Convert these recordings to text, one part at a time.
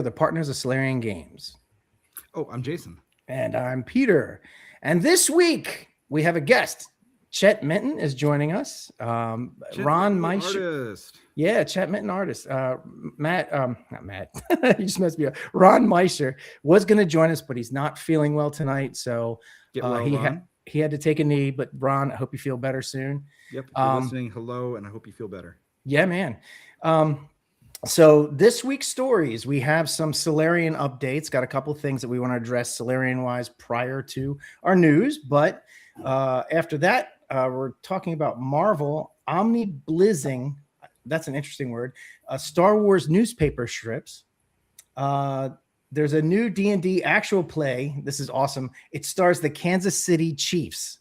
the partners of Solarian Games. Oh, I'm Jason. And I'm Peter. And this week we have a guest. Chet Minton is joining us. Ron Meischker. Yeah, Chet Minton artist. Not Matt. You just messed me up. Ron Meischker was going to join us, but he's not feeling well tonight. So he had to take a knee. But Ron, I hope you feel better soon. Yep. If you're listening, hello, and I hope you feel better. Yeah, man. So this week's stories, we have some Solarian updates. Got a couple of things that we want to address Solarian-wise prior to our news. But after that, we're talking about Marvel omni-blizzing. That's an interesting word. Star Wars newspaper strips. There's a new D&D actual play. This is awesome. It stars the Kansas City Chiefs.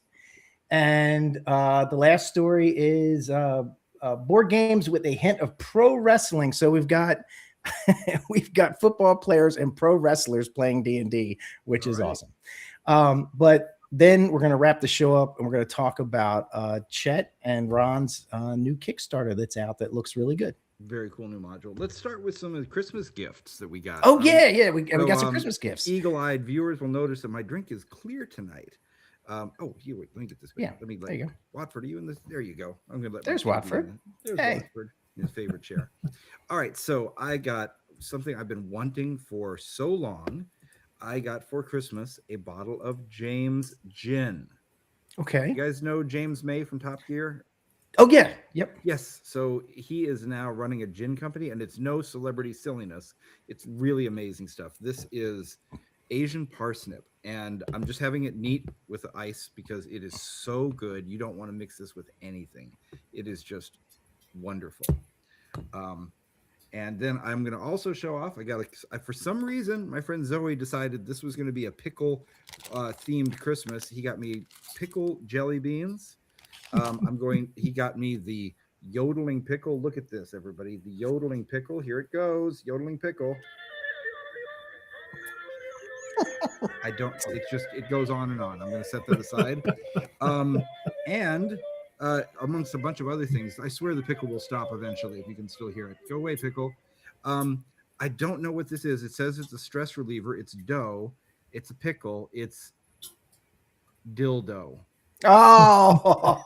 And the last story is board games with a hint of pro wrestling. So we've got football players and pro wrestlers playing D&D, which is awesome. But then we're going to wrap the show up and we're going to talk about Chet and Ron's new Kickstarter that's out that looks really good. Very cool new module. Let's start with some of the Christmas gifts that we got. Oh, we got some Christmas gifts. Eagle-eyed viewers will notice that my drink is clear tonight. Here, wait, let me get this. Yeah, let me there you go. Watford, are you in this? There you go. I'm gonna let. There's Watford. There's Watford, his favorite chair. All right, so I got something I've been wanting for so long. I got for Christmas a bottle of James Gin. Okay. You guys know James May from Top Gear? Oh yeah. Yep. Yes. So he is now running a gin company, and it's no celebrity silliness. It's really amazing stuff. This is Asian parsnip, and I'm just having it neat with the ice because it is so good. You don't want to mix this with anything. It is just wonderful. And then I'm going to also show off. For some reason, my friend Zoe decided this was going to be a pickle themed Christmas. He got me pickle jelly beans. He got me the yodeling pickle. Look at this, everybody. The yodeling pickle. Here it goes. Yodeling pickle. It goes on and on. I'm going to set that aside. And amongst a bunch of other things, I swear the pickle will stop eventually if you can still hear it. Go away, pickle. I don't know what this is. It says it's a stress reliever. It's dough. It's a pickle. It's dildo. Oh,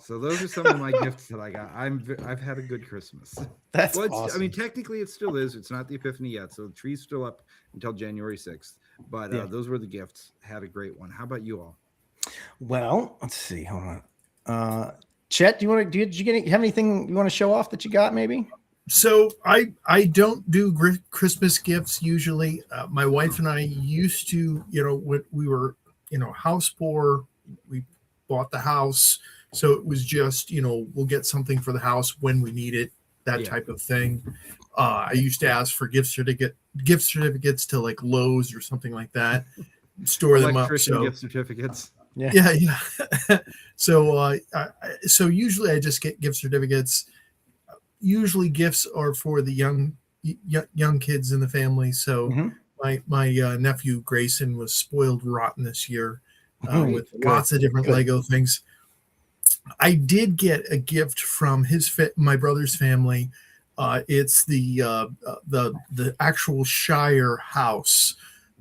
so those are some of my gifts that I got. I've had a good Christmas. That's awesome. I mean, technically it still is. It's not the Epiphany yet, so the tree's still up until January 6th. But those were the gifts. Had a great one. How about you all? Well, let's see. Hold on. Chet, have anything you want to show off that you got? Maybe. So I don't do Christmas gifts usually. My wife and I used to, we were, house poor. We bought the house, so it was just, we'll get something for the house when we need it, that type of thing. I used to ask for gift certificates to like Lowe's or something like that, store them up. So gift certificates. Yeah. So usually I just get gift certificates. Usually gifts are for the young kids in the family. So my nephew Grayson was spoiled rotten this year. With lots of different Lego things. I did get a gift from my brother's family. It's the actual Shire house.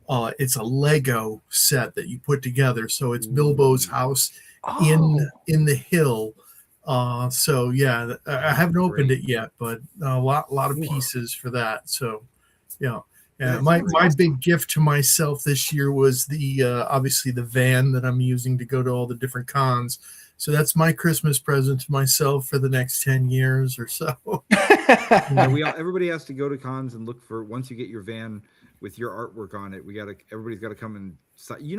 It's a Lego set that you put together. So it's Bilbo's house in the hill. So yeah, I haven't opened it yet, but a lot of pieces for that. So yeah. Yeah, my big gift to myself this year was obviously the van that I'm using to go to all the different cons. So that's my Christmas present to myself for the next 10 years or so. Everybody has to go to cons and look for, once you get your van with your artwork on it, everybody's got to come and,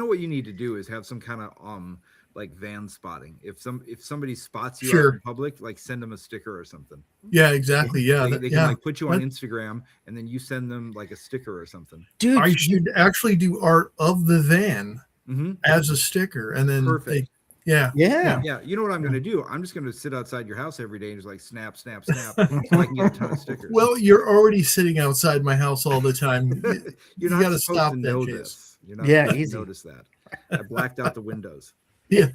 what you need to do is have some kind of like van spotting. If somebody spots you out in public, like send them a sticker or something. Yeah, exactly. Yeah, they can like put you on Instagram, and then you send them like a sticker or something. Dude, I should actually do art of the van as a sticker, and then perfect. Yeah. You know what I'm going to do? I'm just going to sit outside your house every day and just like snap, snap, snap, so I can get a ton of stickers. Well, you're already sitting outside my house all the time. You got to stop that. You're not supposed to notice that. I blacked out the windows. Yeah.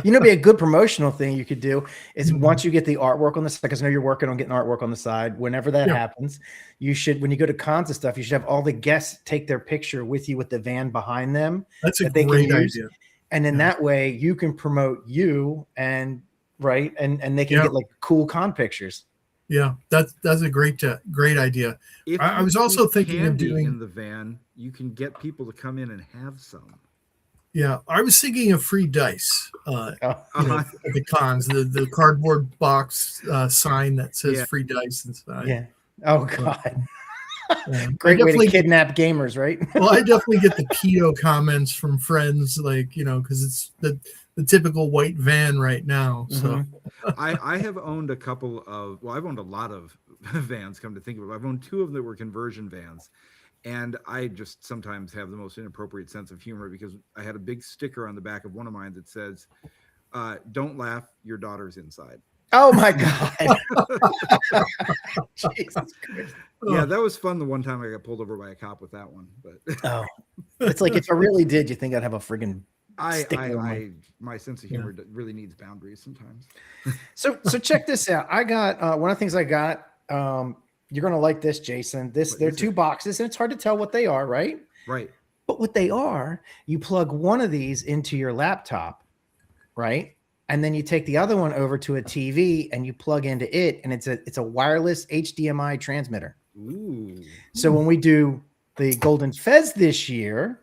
Be a good promotional thing you could do is once you get the artwork on this, because I know you're working on getting artwork on the side. Whenever that happens, you should, when you go to cons and stuff, you should have all the guests take their picture with you with the van behind them. That's a great idea. And then that way you can promote you and they can get like cool con pictures. Yeah, that's a great idea. I was also thinking of doing in the van. You can get people to come in and have some. Yeah, I was thinking of free dice. At the cons, the cardboard box sign that says free dice inside. Yeah. Oh God. Great way to kidnap gamers, right? Well, I definitely get the keto comments from friends, like because it's the typical white van right now. So I have owned a couple of. Well, I've owned a lot of vans. Come to think of it, I've owned 2 of them that were conversion vans. And I just sometimes have the most inappropriate sense of humor because I had a big sticker on the back of one of mine that says, "Don't laugh, your daughter's inside." Oh my God. Jesus Christ. Yeah, that was fun the one time I got pulled over by a cop with that one. But it's like if I really did, you think I'd have a friggin' my sense of humor really needs boundaries sometimes. So check this out. I got one of the things I got. You're going to like this, Jason. They're 2 boxes, and it's hard to tell what they are, right? Right. But what they are, you plug one of these into your laptop, right? And then you take the other one over to a TV and you plug into it, and it's a wireless HDMI transmitter. Ooh. So when we do the Golden Fez this year,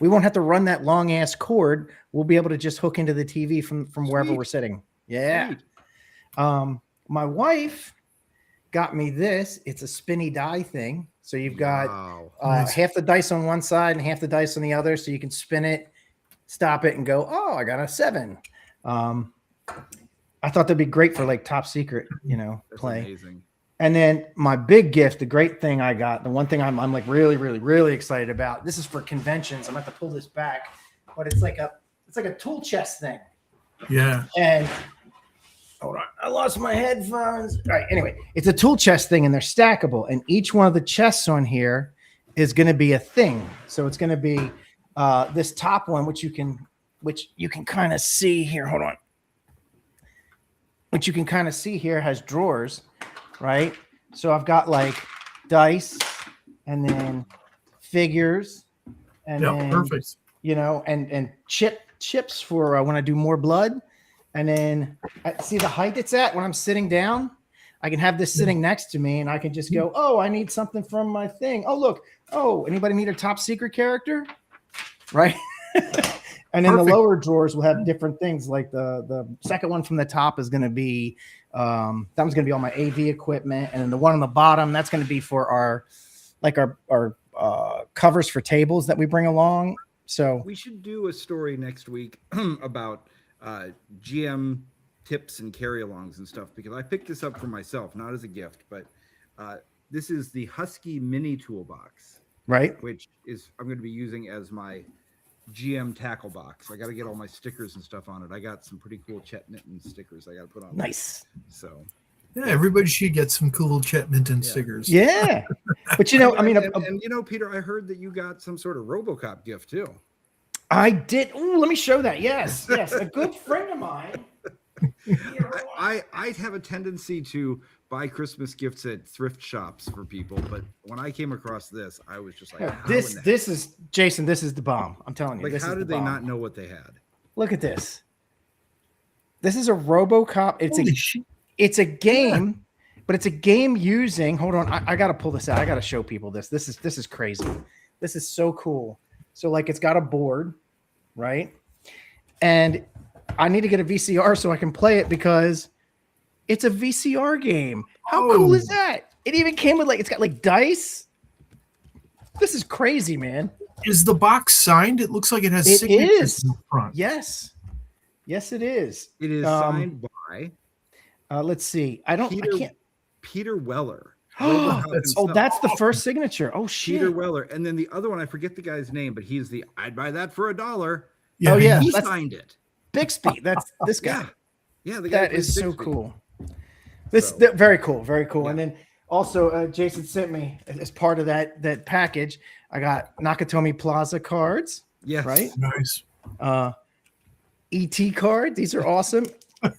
we won't have to run that long ass cord. We'll be able to just hook into the TV from wherever we're sitting. Yeah. Sweet. My wife got me this. It's a spinny die thing. So you've got half the dice on one side and half the dice on the other. So you can spin it, stop it, and go, oh, I got a 7. I thought that'd be great for like top secret, That's play. Amazing. And then my big gift, the great thing I got, the one thing I'm like really, really, really excited about. This is for conventions. I'm going to have to pull this back, but it's like a tool chest thing. Yeah. And hold on, I lost my headphones. All right, anyway, it's a tool chest thing, and they're stackable. And each one of the chests on here is going to be a thing. So it's going to be this top one, which you can kind of see here. Hold on. Which you can kind of see here has drawers, right? So I've got like dice, and then figures, and then perfect. And chips for when I do more blood. And then see the height it's at when I'm sitting down. I can have this sitting next to me, and I can just go, oh, I need something from my thing. Oh, look. Oh, anybody need a top secret character? Right. And then the lower drawers will have different things. Like the second one from the top is going to be, that one's going to be all my AV equipment. And then the one on the bottom, that's going to be for our covers for tables that we bring along. So we should do a story next week about GM tips and carry-alongs and stuff, because I picked this up for myself, not as a gift, but this is the Husky mini toolbox, right? Which is I'm going to be using as my GM tackle box. I got to get all my stickers and stuff on it. I got some pretty cool Chet Minton stickers I got to put on. Nice. So yeah, everybody should get some cool Chet Minton stickers. Yeah, but and Peter, I heard that you got some sort of RoboCop gift too. I did. Oh, let me show that. Yes. A good friend of mine. I have a tendency to buy Christmas gifts at thrift shops for people, but when I came across this, I was just like, this is Jason. This is the bomb. I'm telling you. Like, how did they not know what they had? Look at this. This is a RoboCop. It's a game, but it's a game using. Hold on, I got to pull this out. I got to show people this. This is crazy. This is so cool. So like it's got a board, right? And I need to get a VCR so I can play it because it's a VCR game. How cool is that? It even came with it's got like dice. This is crazy, man. Is the box signed? It looks like it has signatures in the front. Yes, it is. It is signed by let's see. I can't. Peter Weller. That's the first signature. Oh shit. Peter Weller. And then the other one, I forget the guy's name, but he's I'd buy that for $1. Yeah, he signed it. Bixby. That's this guy. Yeah, the guy that is so Bixby. Cool. Very cool. Yeah. And then also Jason sent me as part of that package. I got Nakatomi Plaza cards. Yes. Right. Nice. ET cards. These are awesome.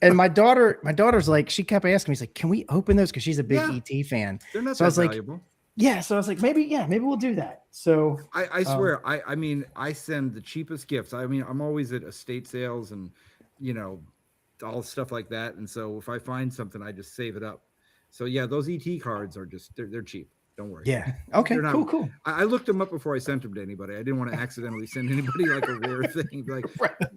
And my daughter's like, she kept asking me, she's like, can we open those? Because she's a big ET fan. They're not So I that was like, valuable. yeah. So I was like, maybe we'll do that. So I swear, I mean, I send the cheapest gifts. I mean, I'm always at estate sales and, you know, all stuff like that. And so if I find something, I just save it up. So yeah, those ET cards are just, they're cheap. Don't worry. yeah. Okay, They're not, cool. I looked them up before I sent them to anybody. I didn't want to accidentally send anybody like a rare thing. Like,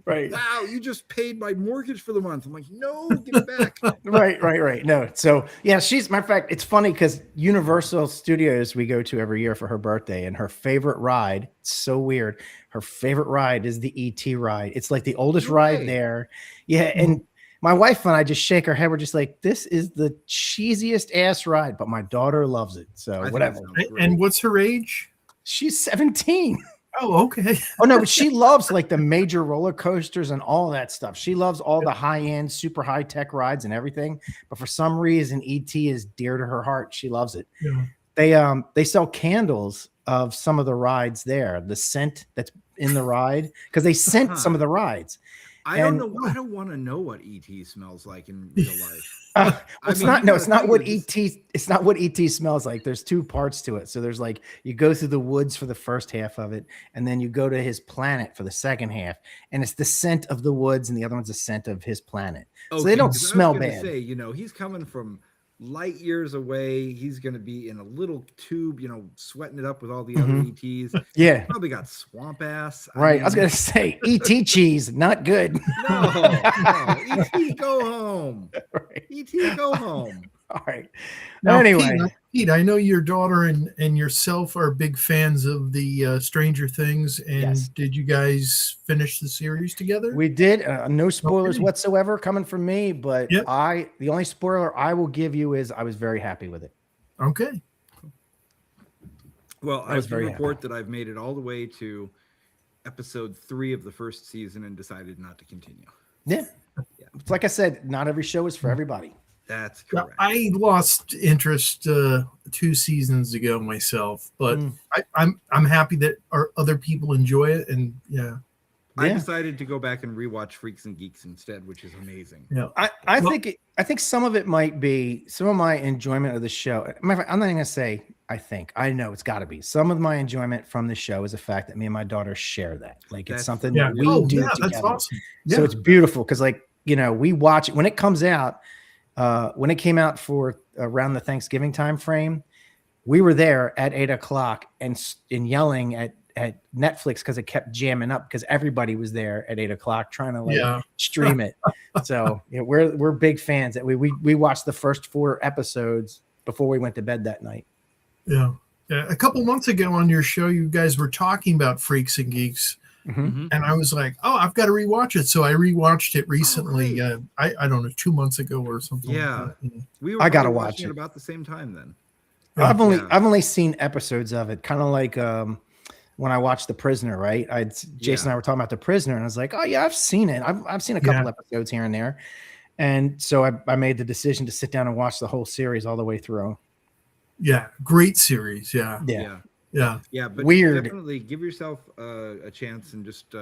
Right. wow, you just paid my mortgage for the month. I'm like, no, give it back. Right. No. So yeah, matter of fact, it's funny because Universal Studios we go to every year for her birthday, and her favorite ride, it's so weird. Her favorite ride is the ET ride. It's like the oldest ride there. Yeah. And my wife and I just shake our head. We're just like, this is the cheesiest ass ride, but my daughter loves it. So whatever. And what's her age? She's 17. Oh, okay. Oh no, but she loves like the major roller coasters and all that stuff. She loves all the high-end, super high-tech rides and everything. But for some reason, ET is dear to her heart. She loves it. Yeah. They sell candles of some of the rides there, the scent that's in the ride, because they scent some of the rides. I don't know. I don't want to know what ET smells like in real life. It's not what ET smells like. There's two parts to it. So there's like, you go through the woods for the first half of it, and then you go to his planet for the second half, and it's the scent of the woods, and the other one's the scent of his planet. So they don't smell bad. Say, you know, he's coming from light years away. He's going to be in a little tube, you know, sweating it up with all the other ETs. Yeah, probably got swamp ass. I was going to say ET cheese, not good. No, ET go home. Right. ET go home. All right. Now, anyway, Pete, I know your daughter and yourself are big fans of the Stranger Things. And did you guys finish the series together? We did. No spoilers whatsoever coming from me, but the only spoiler I will give you is I was very happy with it. Okay. Well, I can report that I've made it all the way to episode 3 of the first season and decided not to continue. Yeah. It's like I said, not every show is for everybody. That's correct. I lost interest 2 seasons ago myself, but I'm happy that our other people enjoy it, and I decided to go back and rewatch Freaks and Geeks instead, which is amazing. Yeah, I think some of it might be some of my enjoyment of the show. I'm not even gonna say I know it's got to be some of my enjoyment from the show is the fact that me and my daughter share that. Like it's something that we do together. That's awesome. So it's beautiful because, like, you know, we watch it when it comes out. When it came out for around the Thanksgiving time frame, we were there at 8:00 and yelling at Netflix because it kept jamming up because everybody was there at 8:00 trying to stream it. So we're big fans. That we watched the first 4 episodes before we went to bed that night. Yeah. A couple months ago on your show, you guys were talking about Freaks and Geeks. And I was like, oh, I've got to rewatch it. So I rewatched it recently. I don't know, 2 months ago or something. Yeah. I got to watch it at about the same time then. I've only seen episodes of it, kind of like when I watched The Prisoner, right? Jason and I were talking about The Prisoner, and I was like, oh yeah, I've seen it. I've seen a couple episodes here and there. And so I made the decision to sit down and watch the whole series all the way through. Yeah, great series. Yeah. But definitely give yourself a chance and just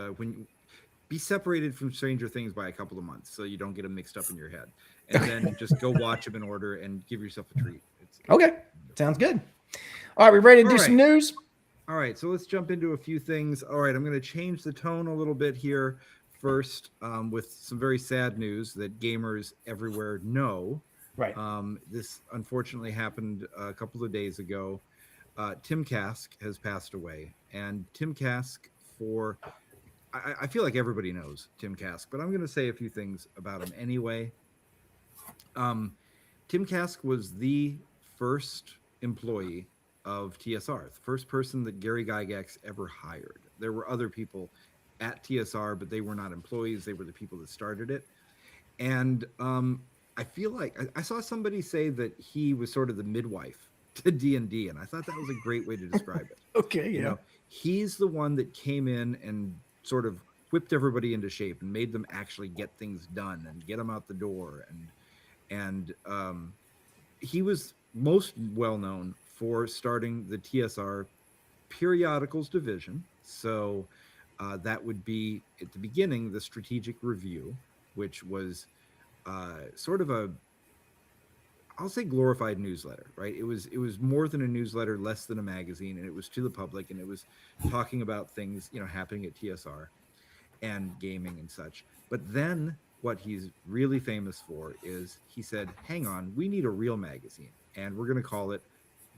be separated from Stranger Things by a couple of months so you don't get them mixed up in your head, and then just go watch them in order and give yourself a treat. Okay, sounds good. All right, we ready to do some news? All right, so let's jump into a few things. All right, I'm going to change the tone a little bit here first with some very sad news that gamers everywhere know. Right. This unfortunately happened a couple of days ago. Tim Kask has passed away, and Tim Kask, I feel like everybody knows Tim Kask, but I'm going to say a few things about him anyway. Tim Kask was the first employee of TSR, the first person that Gary Gygax ever hired. There were other people at TSR, but they were not employees. They were the people that started it. And I feel like I saw somebody say that he was sort of the midwife to D&D, and I thought that was a great way to describe it. Okay, You know, he's the one that came in and sort of whipped everybody into shape and made them actually get things done and get them out the door. And he was most well known for starting the TSR periodicals division. So That would be at the beginning the strategic review, which was sort of a, I'll say, glorified newsletter, right? It was more than a newsletter, less than a magazine, and it was to the public, and it was talking about things, happening at TSR and gaming and such. But then what he's really famous for is he said, "Hang on, we need a real magazine, and we're going to call it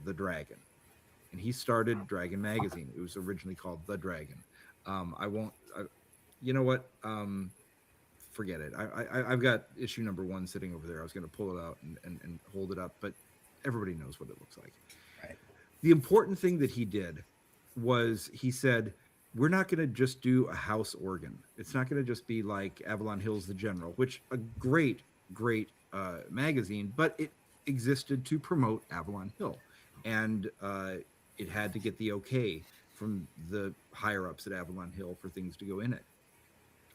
The Dragon." And he started Dragon Magazine. It was originally called The Dragon. I won't. You know what? Forget it. I've got issue number 1 sitting over there. I was going to pull it out and hold it up, but everybody knows what it looks like. Right. The important thing that he did was he said, we're not going to just do a house organ. It's not going to just be like Avalon Hill's The General, which a great magazine, but it existed to promote Avalon Hill, and it had to get the okay from the higher ups at Avalon Hill for things to go in it.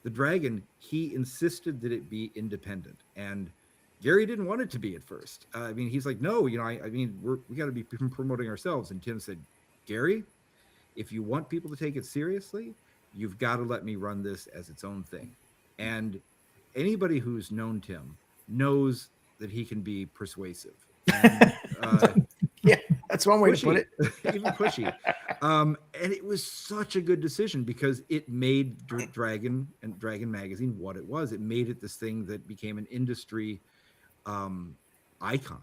The Dragon, he insisted that it be independent, and Gary didn't want it to be at first. He's like, no, we got to be promoting ourselves. And Tim said, Gary, if you want people to take it seriously, you've got to let me run this as its own thing. And anybody who's known Tim knows that he can be persuasive. And, yeah, that's one way pushy, to put it. even pushy. And it was such a good decision because it made Dragon and Dragon Magazine what it was. It made it this thing that became an industry icon.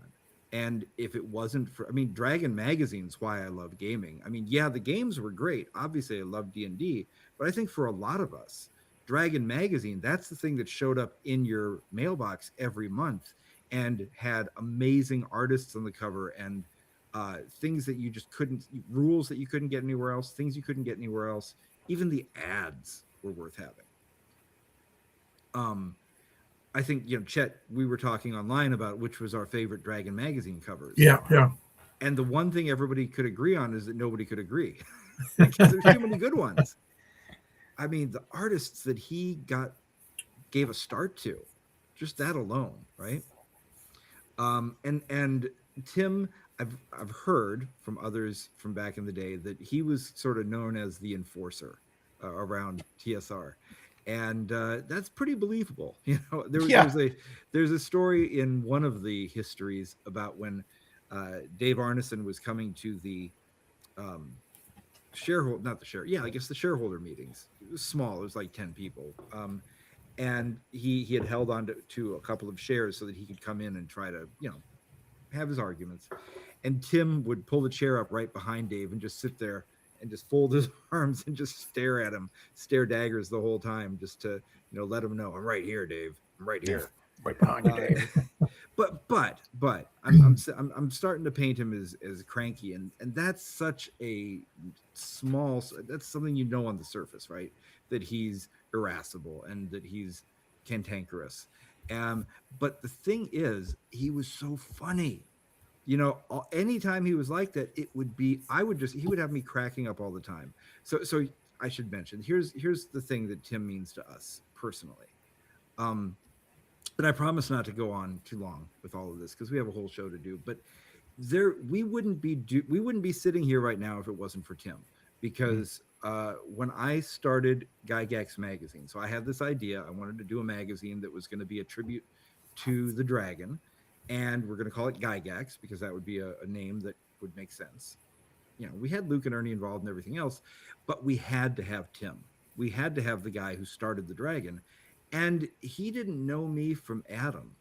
And if it wasn't for, Dragon Magazine's why I love gaming. Yeah, the games were great. Obviously, I love D&D, but I think for a lot of us, Dragon Magazine, that's the thing that showed up in your mailbox every month and had amazing artists on the cover and things that you just couldn't, rules that you couldn't get anywhere else, things you couldn't get anywhere else. Even the ads were worth having. I think, Chet, we were talking online about which was our favorite Dragon Magazine covers. Yeah. And the one thing everybody could agree on is that nobody could agree because there's too many good ones. The artists that he gave a start to, just that alone, right? And Tim, I've heard from others from back in the day that he was sort of known as the enforcer around TSR. And that's pretty believable. There's a story in one of the histories about when Dave Arneson was coming to the shareholder meetings. It was small. It was like 10 people. And he had held on to a couple of shares so that he could come in and try to, have his arguments. And Tim would pull the chair up right behind Dave and just sit there and just fold his arms and just stare at him, stare daggers the whole time, just to, let him know, I'm right here, Dave. I'm right here. Right behind you, Dave. But I'm starting to paint him as cranky, and that's such a that's something on the surface, right? That he's irascible and that he's cantankerous. But the thing is, he was so funny. Anytime he was like that, he would have me cracking up all the time. So I should mention, here's the thing that Tim means to us personally. But I promise not to go on too long with all of this because we have a whole show to do. But we wouldn't be sitting here right now if it wasn't for Tim, because when I started Gygax magazine, so I had this idea. I wanted to do a magazine that was going to be a tribute to the Dragon, and we're going to call it Gygax because that would be a name that would make sense. We had Luke and Ernie involved and everything else, but we had to have Tim. We had to have the guy who started the Dragon. And he didn't know me from Adam.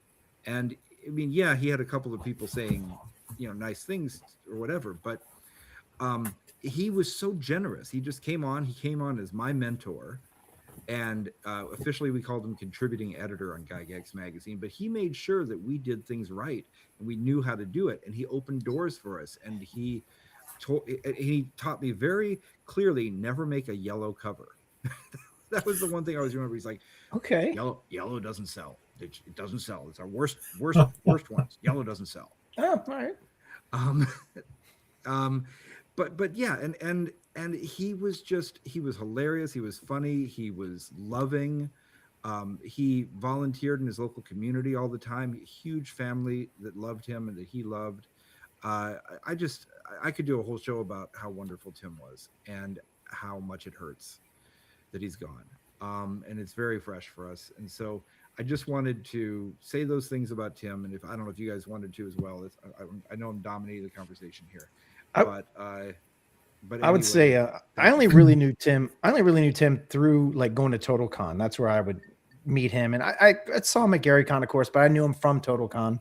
And he had a couple of people saying, nice things or whatever, but he was so generous. He just came on. He came on as my mentor. And officially we called him contributing editor on Gygax magazine, but he made sure that we did things right and we knew how to do it. And he opened doors for us. And he taught me very clearly, never make a yellow cover. That was the one thing I always remember. He's like, okay, yellow doesn't sell. It doesn't sell. It's our worst ones. Yellow doesn't sell. Oh, all right. But yeah, and he was hilarious. He was funny. He was loving. He volunteered in his local community all the time. A huge family that loved him and that he loved. I could do a whole show about how wonderful Tim was and how much it hurts that he's gone. And it's very fresh for us. And so I just wanted to say those things about Tim. And if I don't know if you guys wanted to as well, I know I'm dominating the conversation here, I- but I would say I only really knew Tim. I only really knew Tim through like going to Total Con. That's where I would meet him, and I saw him at Gary Con, of course, but I knew him from Total Con.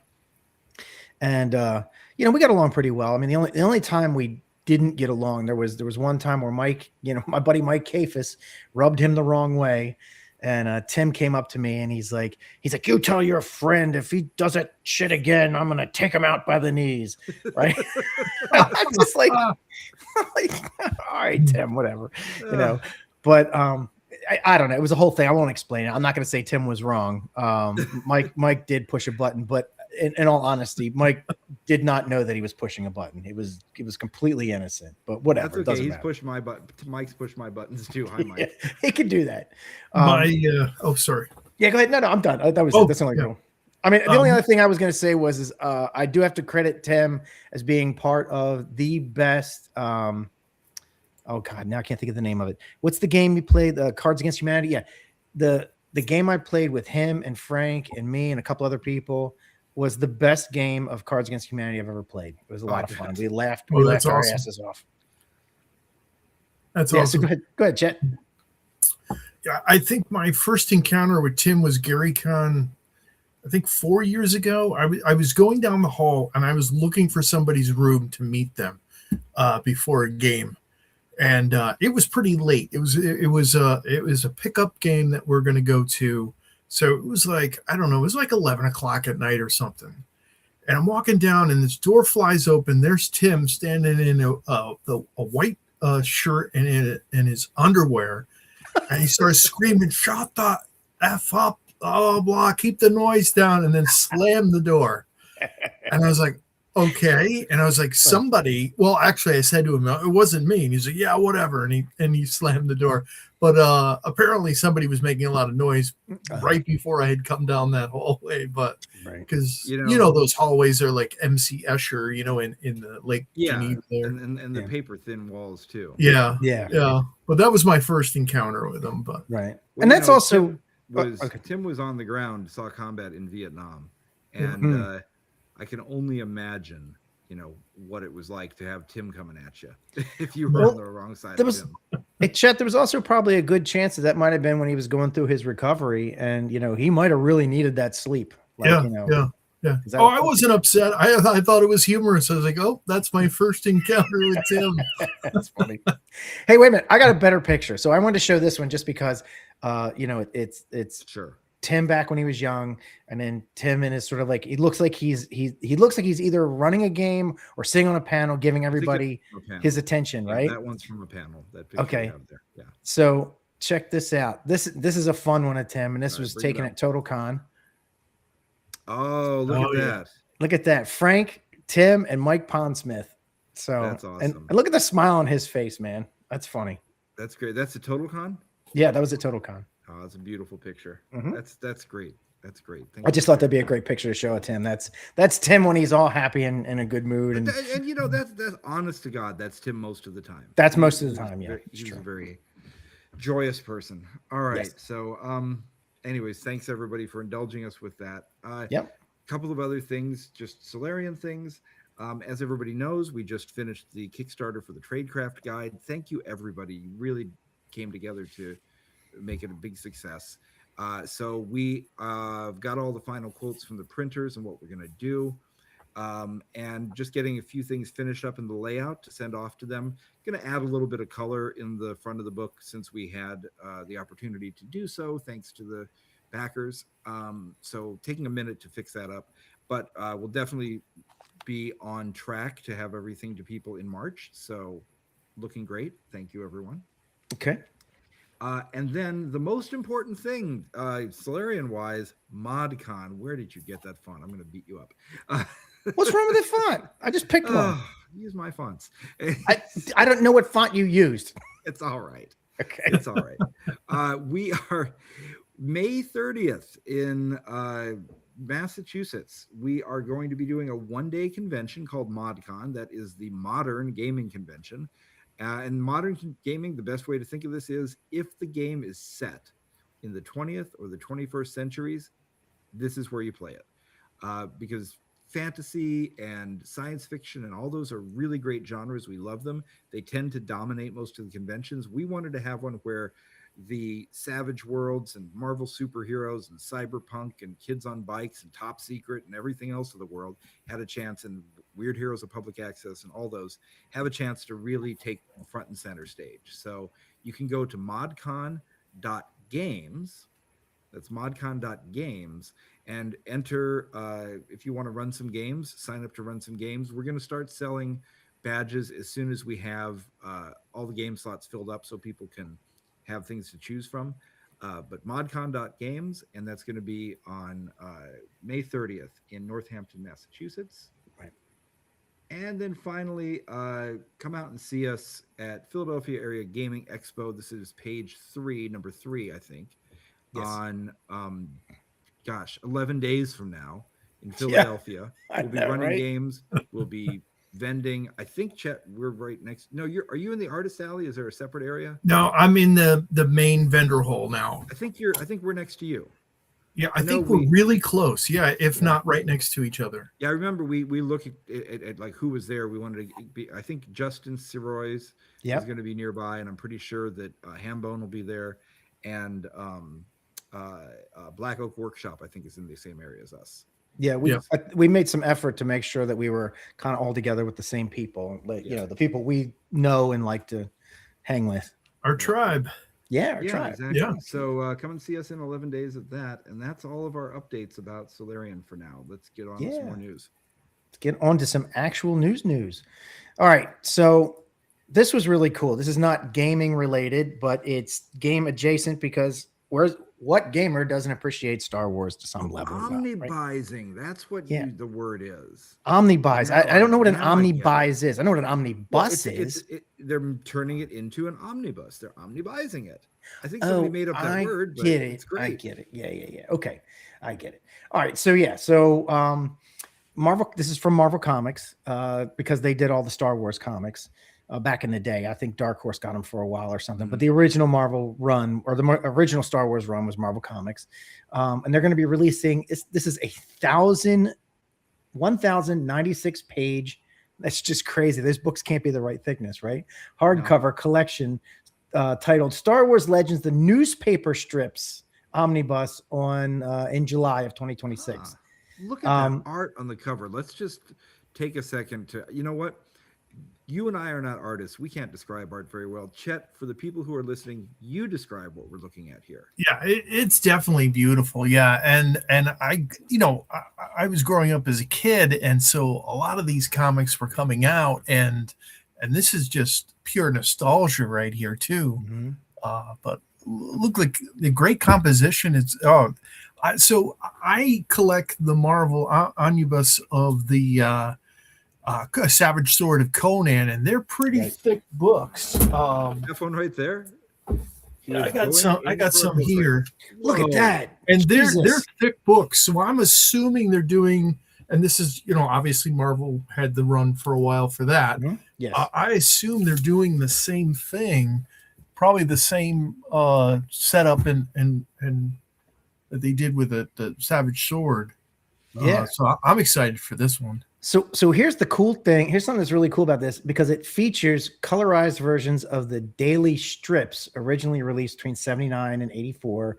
And you know, we got along pretty well. I mean, the only time we didn't get along, there was one time where Mike, you know, my buddy Mike Kafis rubbed him the wrong way. And Tim came up to me and he's like, you tell your friend if he does that shit again, I'm gonna take him out by the knees. Right. I'm just like, like, all right, Tim, whatever, you know. But I don't know. It was a whole thing. I won't explain it. I'm not gonna say Tim was wrong. Mike did push a button, but in all honesty, Mike did not know that he was pushing a button. It was completely innocent, but whatever. That's okay. He's pushed my button. Mike's pushed my buttons too. Hi, Mike. Yeah, he could do that. Oh, sorry. Yeah, go ahead. No, I'm done. That was it. That's the only goal. I mean, the only other thing I was going to say was I do have to credit Tim as being part of the best. Oh God, now I can't think of the name of it. What's the game you played? The Cards Against Humanity. Yeah, the game I played with him and Frank and me and a couple other people was the best game of Cards Against Humanity I've ever played. It was a lot of fun. We laughed. We laughed our asses off. That's awesome. So go ahead, Chet. Yeah, I think my first encounter with Tim was Gary Con, I think 4 years ago. I was going down the hall and I was looking for somebody's room to meet them before a game, and it was pretty late. It was a pickup game that we're going to go to. So it was like, I don't know, it was like 11 o'clock at night or something. And I'm walking down and this door flies open. There's Tim standing in a white shirt and in his underwear. And he starts screaming, "Shut the F up, blah, blah, blah, keep the noise down," and then slam the door. And I was like, okay. And I was like, somebody, well, actually I said to him, it wasn't me. And he's like, yeah, whatever. And he slammed the door. But apparently somebody was making a lot of noise right before I had come down that hallway. But because, you know, those hallways are like MC Escher, you know, in the Lake Geneva there. And the paper thin walls too. Yeah. But that was my first encounter with him. But Well, and that's also Tim was on the ground, saw combat in Vietnam, and I can only imagine, you know, what it was like to have Tim coming at you if you were on the wrong side of him. Hey, Chet, there was also probably a good chance that might have been when he was going through his recovery, and you know, he might have really needed that sleep. Like, yeah. Oh, I wasn't upset. I thought it was humorous. I was like, oh, that's my first encounter with Tim. That's funny. Hey, wait a minute. I got a better picture. So I wanted to show this one just because, you know, it's sure Tim back when he was young, and then Tim in his sort of like, he looks like he looks like he's either running a game or sitting on a panel, giving everybody his attention, right? That one's from a panel. That picture okay. You have there. Yeah. So check this out. This is a fun one of Tim, and this was taken at Total Con. Oh, look at that. Look at that. Frank, Tim, and Mike Pondsmith. So that's awesome. And look at the smile on his face, man. That's funny. That's great. That's a Total Con? Yeah, that was a Total Con. Oh, that's a beautiful picture. Mm-hmm. That's great. That's great. I just thought that'd be a great picture to show of Tim. That's Tim when he's all happy and in a good mood. And you know, that's honest to God, that's Tim most of the time. That's most of the time, yeah. He's a very joyous person. All right. Yes. So anyways, thanks everybody for indulging us with that. A couple of other things, just Solarian things. As everybody knows, we just finished the Kickstarter for the Tradecraft Guide. Thank you, everybody. You really came together to make it a big success. So we got all the final quotes from the printers and what we're going to do. And just getting a few things finished up in the layout to send off to them. Going to add a little bit of color in the front of the book since we had the opportunity to do so, thanks to the backers. So taking a minute to fix that up, but we'll definitely be on track to have everything to people in March. So looking great. Thank you, everyone. Okay. And then the most important thing, Solarian-wise, ModCon. Where did you get that font? I'm going to beat you up. What's wrong with the font? I just picked one. Use my fonts. I don't know what font you used. It's all right. Okay. It's all right. We are May 30th in Massachusetts. We are going to be doing a one-day convention called ModCon. That is the Modern Gaming Convention. In modern gaming, the best way to think of this is if the game is set in the 20th or the 21st centuries, this is where you play it. Because fantasy and science fiction and all those are really great genres. We love them. They tend to dominate most of the conventions. We wanted to have one where the Savage Worlds and Marvel superheroes and cyberpunk and kids on bikes and Top Secret and everything else of the world had a chance, and Weird Heroes of Public Access and all those have a chance to really take front and center stage. So you can go to modcon.games. That's modcon.games and enter if you want to run some games, sign up to run some games. We're going to start selling badges as soon as we have all the game slots filled up so people can have things to choose from. But modcon.games, and that's going to be on May 30th in Northampton, Massachusetts. Right. And then finally, come out and see us at Philadelphia Area Gaming Expo. This is page 3, number 3, I think. Yes. On 11 days from now in Philadelphia. We'll be running games. We'll be vending. I think, Chet, we're right next. No, are you in the artist alley? Is there a separate area? No, I'm in the main vendor hall now. I think we're next to you. Yeah, I think we're really close. Yeah, if not right next to each other. Yeah, I remember we look at like who was there. We wanted to be. I think Justin Siroy's is going to be nearby, and I'm pretty sure that Hambone will be there, and Black Oak Workshop, I think, is in the same area as us. Yeah, we made some effort to make sure that we were kind of all together with the same people, like you know, the people we know and like to hang with. Our tribe. Yeah, our tribe. Exactly. Yeah. So come and see us in 11 days of that, and that's all of our updates about Solarian for now. Let's get on with some more news. Let's get on to some actual news. All right, so this was really cool. This is not gaming related, but it's game adjacent because what gamer doesn't appreciate Star Wars to some level? Omnibusing. Right? That's what the word is. Omnibuys. I don't know what an omnibuys is. I know what an omnibus is. They're turning it into an omnibus. They're omnibusing it. I think somebody made up that word, but it's great. I get it. Yeah. Okay. I get it. All right. So Marvel, this is from Marvel Comics because they did all the Star Wars comics. Back in the day, I think Dark Horse got them for a while or something. But the original Marvel run, or the original Star Wars run, was Marvel Comics, and they're going to be releasing. This is 1,096 page. That's just crazy. Those books can't be the right thickness, right? Hardcover collection titled "Star Wars Legends: The Newspaper Strips Omnibus" in July of 2026. Look at that art on the cover. Let's just take a second to, you know what? You and I are not artists. We can't describe art very well. Chet, for the people who are listening, you describe what we're looking at here. Yeah, it's definitely beautiful. Yeah, and I was growing up as a kid, and so a lot of these comics were coming out, and this is just pure nostalgia right here too. Mm-hmm. But look, like the great composition. So I collect the Marvel omnibus of the Savage Sword of Conan, and they're pretty thick books. That one right there. Yeah, I got some here. Look at that, and they're thick books. So I'm assuming they're doing, and this is obviously Marvel had the run for a while for that. Mm-hmm. Yes, I assume they're doing the same thing, probably the same setup and that they did with the Savage Sword. Yeah, so I'm excited for this one. So here's the cool thing. Here's something that's really cool about this because it features colorized versions of the daily strips originally released between 79 and 84.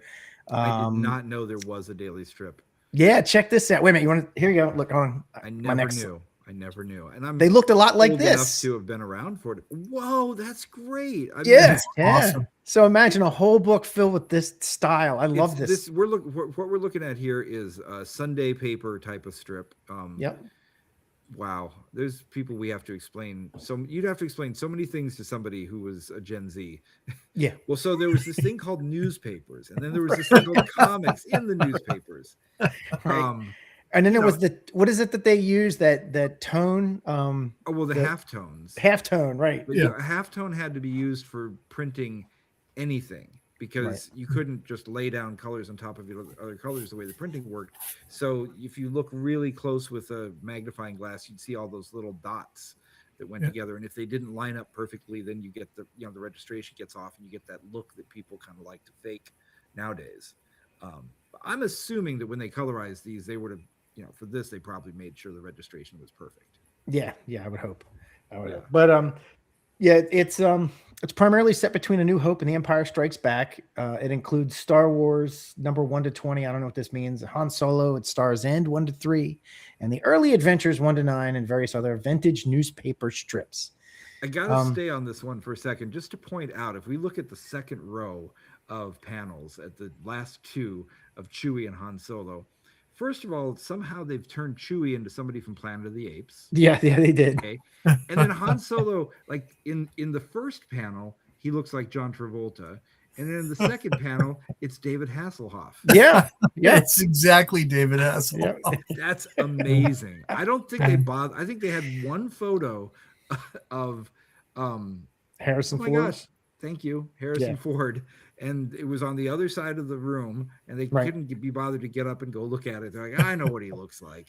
I did not know there was a daily strip. Yeah, check this out. Wait a minute. Here you go. Look on. I never knew. And they looked a lot like old this. Enough to have been around for it. Whoa, that's great. That's awesome. So imagine a whole book filled with this style. I love this. What we're looking at here is a Sunday paper type of strip. Yep. Wow, there's people we have to explain. So you'd have to explain so many things to somebody who was a Gen Z. Yeah. Well, so there was this thing called newspapers, and then there was this thing called comics in the newspapers. Right. And then there was what is it that they use that tone? The halftones. Halftone, right? But, a halftone had to be used for printing anything because you couldn't just lay down colors on top of other colors the way the printing worked. So if you look really close with a magnifying glass, you'd see all those little dots that went together. And if they didn't line up perfectly, then you get the registration gets off, and you get that look that people kind of like to fake nowadays. I'm assuming that when they colorized these, they would have, for this, they probably made sure the registration was perfect. Yeah, I would hope. But it's primarily set between A New Hope and The Empire Strikes Back. It includes Star Wars number 1 to 20. I don't know what this means. Han Solo at Star's End 1 to 3, and The Early Adventures 1 to 9, and various other vintage newspaper strips. I gotta stay on this one for a second, just to point out, if we look at the second row of panels at the last two of Chewie and Han Solo, first of all, somehow they've turned Chewie into somebody from Planet of the Apes. Yeah, they did. Okay. And then Han Solo, like in the first panel, he looks like John Travolta. And then in the second panel, it's David Hasselhoff. Yeah. It's exactly David Hasselhoff. Yeah. That's amazing. I don't think they bothered. I think they had one photo of Harrison Ford. Gosh, thank you, Harrison Ford. And it was on the other side of the room, and they couldn't be bothered to get up and go look at it. They're like, I know what he looks like.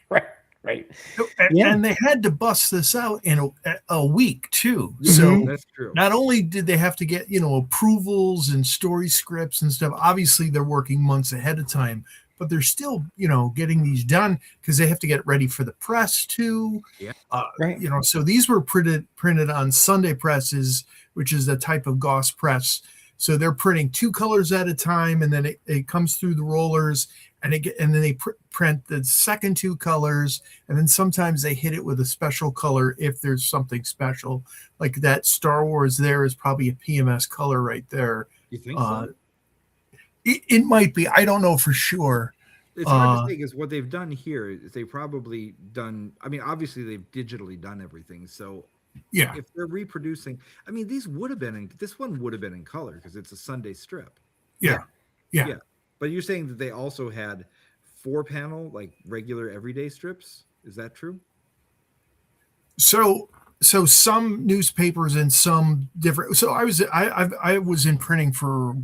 Right. And they had to bust this out in a week too. So that's true. Not only did they have to get, approvals and story scripts and stuff, obviously they're working months ahead of time, but they're still, getting these done because they have to get ready for the press too. Yeah. So these were printed on Sunday presses, which is a type of Gauss press. So they're printing 2 colors at a time, and then it comes through the rollers, and then they print the second 2 colors, and then sometimes they hit it with a special color if there's something special. Like that Star Wars there is probably a PMS color right there. You think so? It might be. I don't know for sure. It's hard to say, because what they've done here is they've probably done, obviously they've digitally done everything. So yeah, if they're reproducing, this one would have been in color because it's a Sunday strip. Yeah. But you're saying that they also had 4-panel, like regular everyday strips. Is that true? So some newspapers and some different. So I was in printing for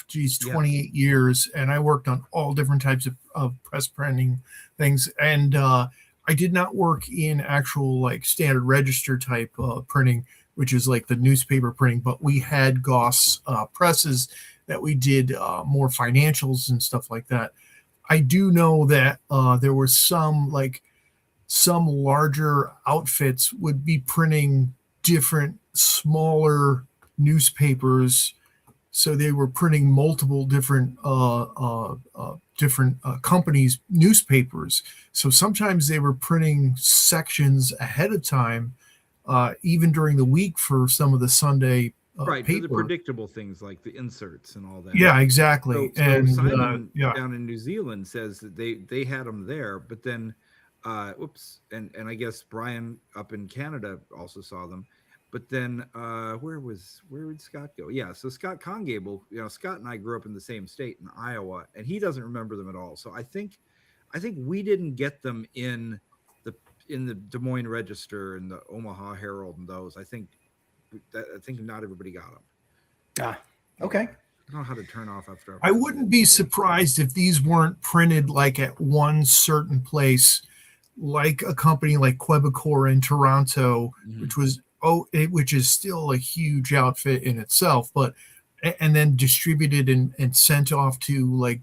28 years, and I worked on all different types of press printing things. And I did not work in actual like standard register type printing, which is like the newspaper printing, but we had Gauss presses that we did more financials and stuff like that. I do know that there were some larger outfits would be printing different smaller newspapers. So they were printing multiple different companies' newspapers. So sometimes they were printing sections ahead of time, even during the week for some of the Sunday paper. The predictable things like the inserts and all that. Yeah, exactly. So and Simon down in New Zealand says that they had them there, but then, and I guess Brian up in Canada also saw them. But then where did Scott go? Yeah, so Scott Congable, Scott and I grew up in the same state in Iowa, and he doesn't remember them at all. So I think we didn't get them in the Des Moines Register and the Omaha Herald and those. I think not everybody got them. Okay. I don't know how to turn off after. I wouldn't be surprised if these weren't printed like at one certain place, like a company like Quebecor in Toronto, which is still a huge outfit in itself, and then distributed and sent off to like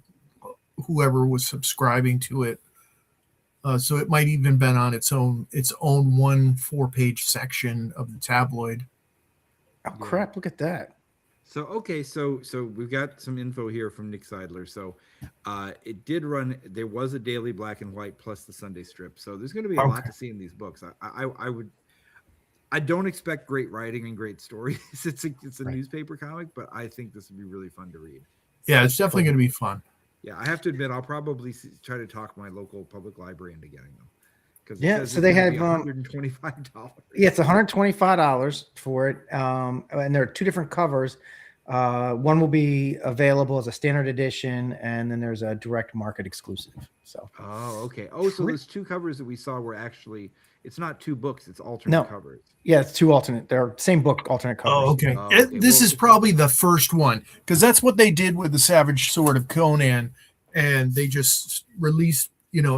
whoever was subscribing to it. So it might even been on its own 1 4-page section of the tabloid. Oh crap! Look at that. So so we've got some info here from Nick Seidler. So it did run. There was a daily black and white plus the Sunday strip. So there's going to be a lot to see in these books. I don't expect great writing and great stories. It's a newspaper comic, but I think this would be really fun to read. Yeah, it's definitely going to be fun. Yeah, I have to admit, I'll probably try to talk my local public library into getting them. So they have $125. Yeah, it's $125 for it, and there are 2 different covers. One will be available as a standard edition, and then there's a direct market exclusive. So. Oh, okay. Oh, so those 2 covers that we saw were actually. It's not 2 books; it's alternate covers. Yeah, it's 2 alternate. They're same book, alternate covers. Oh, okay. This is probably the first one, because that's what they did with the Savage Sword of Conan, and they just released.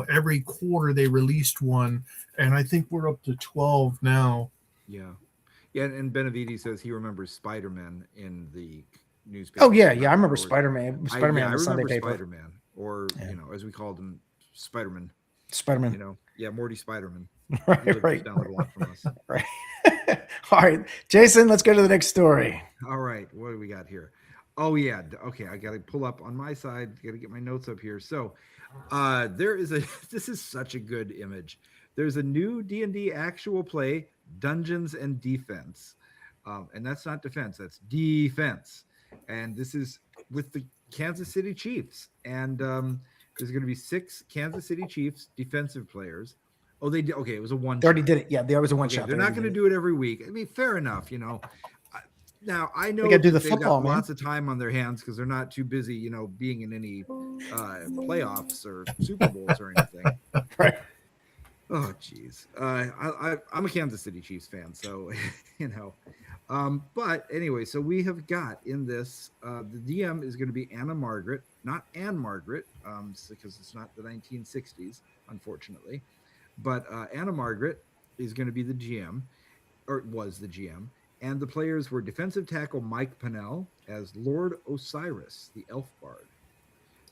Every quarter they released one, and I think we're up to 12 now. Yeah. Yeah, and Benavides says he remembers Spider-Man in the newspaper. Oh yeah, I remember Spider-Man. I Spider-Man on the Sunday remember paper. Spider-Man, or as we called him, Spider-Man. Spider-Man. Morty Spider-Man. Right. Down the block from us. Right. All right, Jason, let's go to the next story. All right, what do we got here? Oh yeah, okay. I got to pull up on my side. Got to get my notes up here. So, there is this is such a good image. There's a new D&D actual play, Dungeons and Defense, and that's not defense. That's defense, and this is with the Kansas City Chiefs. And there's going to be 6 Kansas City Chiefs defensive players. Oh, they did. Okay, it was a one. They already did it. Yeah, there was a one shot. They're not going to do it every week. I mean, fair enough. Now I know they do the they've football, got man. lots of time on their hands because they're not too busy, being in any playoffs or Super Bowls or anything. Right. Oh, geez. I'm a Kansas City Chiefs fan, so But anyway, so we have got in this the DM is going to be Anna Margaret, not Anne Margaret, because it's not the 1960s, unfortunately. But Anna Margaret is going to be the GM, or was the GM. And the players were defensive tackle Mike Pennell as Lord Osiris, the elf bard.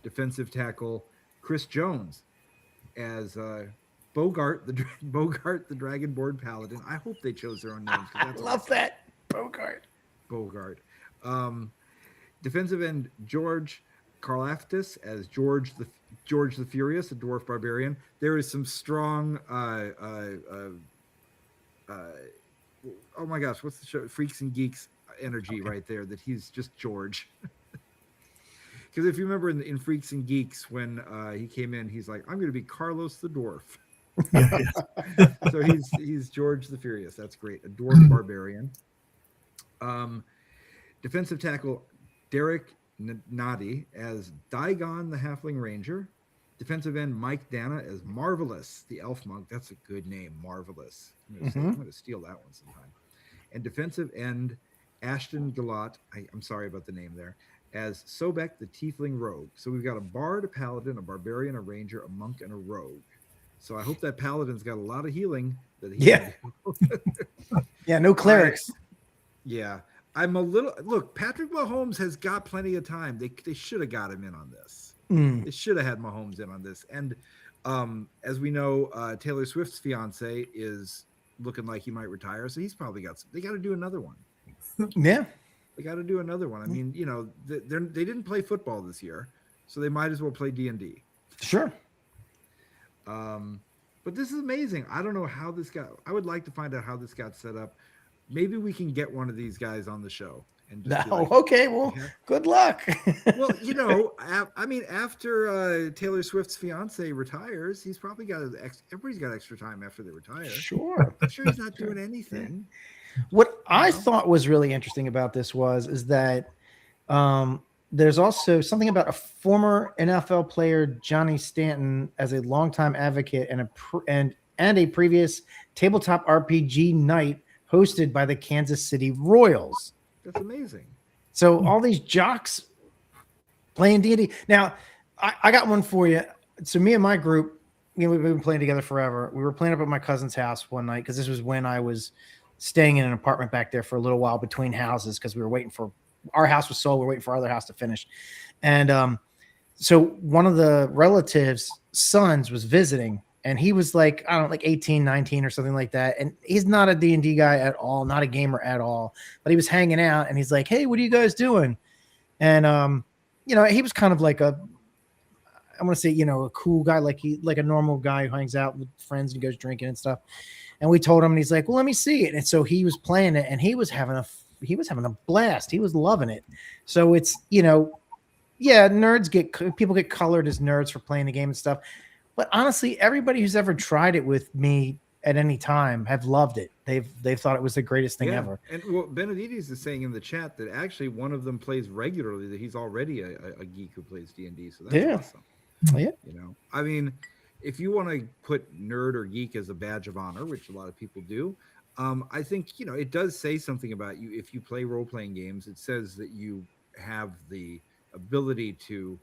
Defensive tackle Chris Jones as Bogart, the Dragonborn Paladin. I hope they chose their own names. I love that. Bogart. Defensive end George Karlaftis as George the Furious, a dwarf barbarian. There is some strong oh my gosh, what's the show? Freaks and Geeks energy right there, that he's just George. Because if you remember in Freaks and Geeks, when he came in, he's like, I'm going to be Carlos the Dwarf. So he's George the Furious. That's great. A dwarf barbarian. Defensive tackle Derek Nadi as Daigon the Halfling Ranger. Defensive end Mike Dana as Marvelous the Elf Monk. That's a good name, Marvelous. I'm going to steal that one sometime. And defensive end Ashton Galat, I'm sorry about the name there, as Sobek the Tiefling Rogue. So we've got a bard, a paladin, a barbarian, a ranger, a monk, and a rogue. So I hope that paladin's got a lot of healing. Yeah, no clerics. Yeah. I'm a little look. Patrick Mahomes has got plenty of time. They should have got him in on this. They should have had Mahomes in on this. And as we know, Taylor Swift's fiance is looking like he might retire, so he's probably got some. They got to do another one. Yeah, they got to do another one. I mean, they didn't play football this year, so they might as well play D&D. Sure. But this is amazing. I don't know how this got. I would like to find out how this got set up. Maybe we can get one of these guys on the show. And just okay. Well, good luck. Well, I mean, after Taylor Swift's fiance retires, he's probably got everybody's got extra time after they retire. Sure. I'm sure he's not doing anything. What I thought was really interesting about this is that there's also something about a former NFL player, Johnny Stanton, as a longtime advocate and a previous tabletop RPG night hosted by the Kansas City Royals. That's amazing. So all these jocks playing D&D. Now, I got one for you. So me and my group, we've been playing together forever. We were playing up at my cousin's house one night because this was when I was staying in an apartment back there for a little while between houses because we were waiting for our house was sold. We're waiting for our other house to finish. And so one of the relatives' sons was visiting. And he was like, I don't know, like 18, 19 or something like that. And he's not a D&D guy at all, not a gamer at all. But he was hanging out and he's like, hey, what are you guys doing? And, he was kind of like I want to say, a cool guy, like a normal guy who hangs out with friends and goes drinking and stuff. And we told him and he's like, well, let me see it. And so he was playing it and he was having a blast. He was loving it. So it's, people get colored as nerds for playing the game and stuff. But honestly, everybody who's ever tried it with me at any time have loved it. They've thought it was the greatest thing ever. And Benavides is saying in the chat that actually one of them plays regularly. That he's already a geek who plays D&D. So that's awesome. Yeah. I mean, if you want to put nerd or geek as a badge of honor, which a lot of people do, I think it does say something about you. If you play role playing games, it says that you have the ability to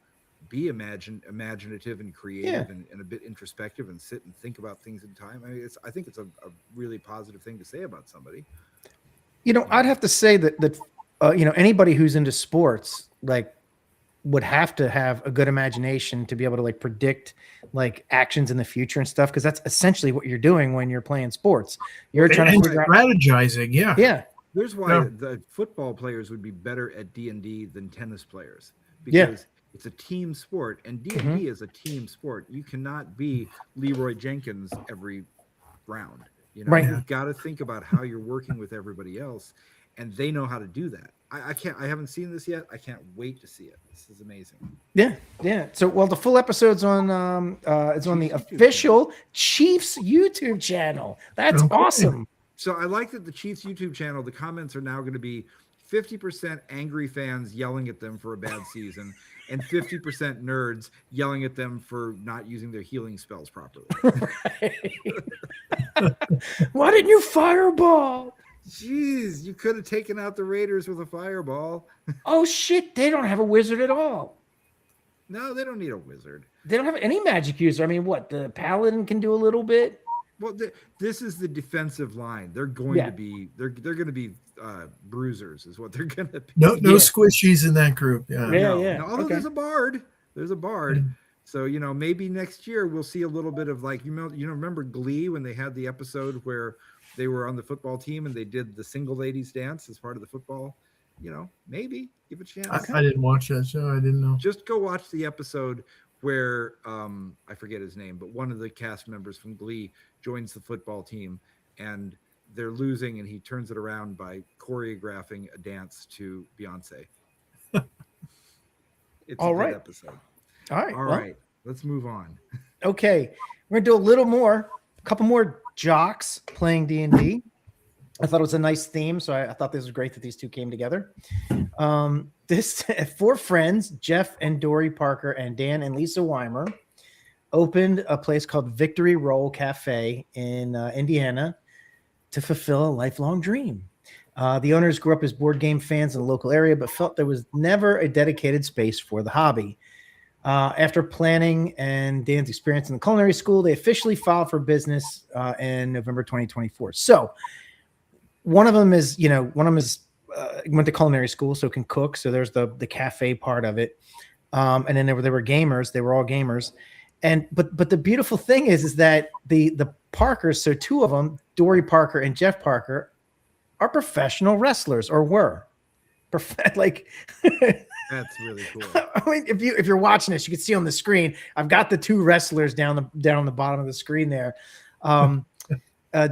be imaginative and creative and a bit introspective and sit and think about things in time. I mean, I think it's a really positive thing to say about somebody. I'd have to say that anybody who's into sports, like, would have to have a good imagination to be able to like predict like actions in the future and stuff, because that's essentially what you're doing when you're playing sports. You're trying to figure out strategizing. Yeah. There's why the football players would be better at D&D than tennis players, because it's a team sport, and D&D is a team sport. You cannot be Leroy Jenkins every round. Right. You've got to think about how you're working with everybody else, and they know how to do that. I haven't seen this yet. I can't wait to see it. This is amazing. Yeah. So, well, the full episode's on it's on the official Chiefs YouTube channel. That's awesome. So I like that the Chiefs YouTube channel, the comments are now going to be 50% angry fans yelling at them for a bad season and 50% nerds yelling at them for not using their healing spells properly. Why didn't you fireball? Jeez, you could have taken out the Raiders with a fireball. Oh, shit. They don't have a wizard at all. No, they don't need a wizard. They don't have any magic user. I mean, what? The Paladin can do a little bit. Well, this is the defensive line. They're going to be they're going to be bruisers, is what they're going to be. No squishies in that group. No, although there's a bard. So maybe next year we'll see a little bit of like remember Glee when they had the episode where they were on the football team and they did the single ladies dance as part of the football. Maybe give it a chance. I didn't watch that show. I didn't know. Just go watch the episode where I forget his name, but one of the cast members from Glee joins the football team and they're losing, and he turns it around by choreographing a dance to Beyonce. It's a good episode. All right. Let's move on. Okay. We're going to do a couple more jocks playing D&D. I thought it was a nice theme, so I thought this was great that these two came together. This 4 friends, Jeff and Dory Parker and Dan and Lisa Weimer, opened a place called Victory Roll Cafe in Indiana to fulfill a lifelong dream. The owners grew up as board game fans in the local area, but felt there was never a dedicated space for the hobby. After planning and Dan's experience in the culinary school, they officially filed for business in November 2024. So one of them went to culinary school, so can cook. So there's the cafe part of it. And then they were gamers. They were all gamers. But the beautiful thing is that the Parkers, so 2 of them, Dory Parker and Jeff Parker, are professional wrestlers, or were. That's really cool. I mean, if you're watching this, you can see on the screen, I've got the 2 wrestlers down on the bottom of the screen there.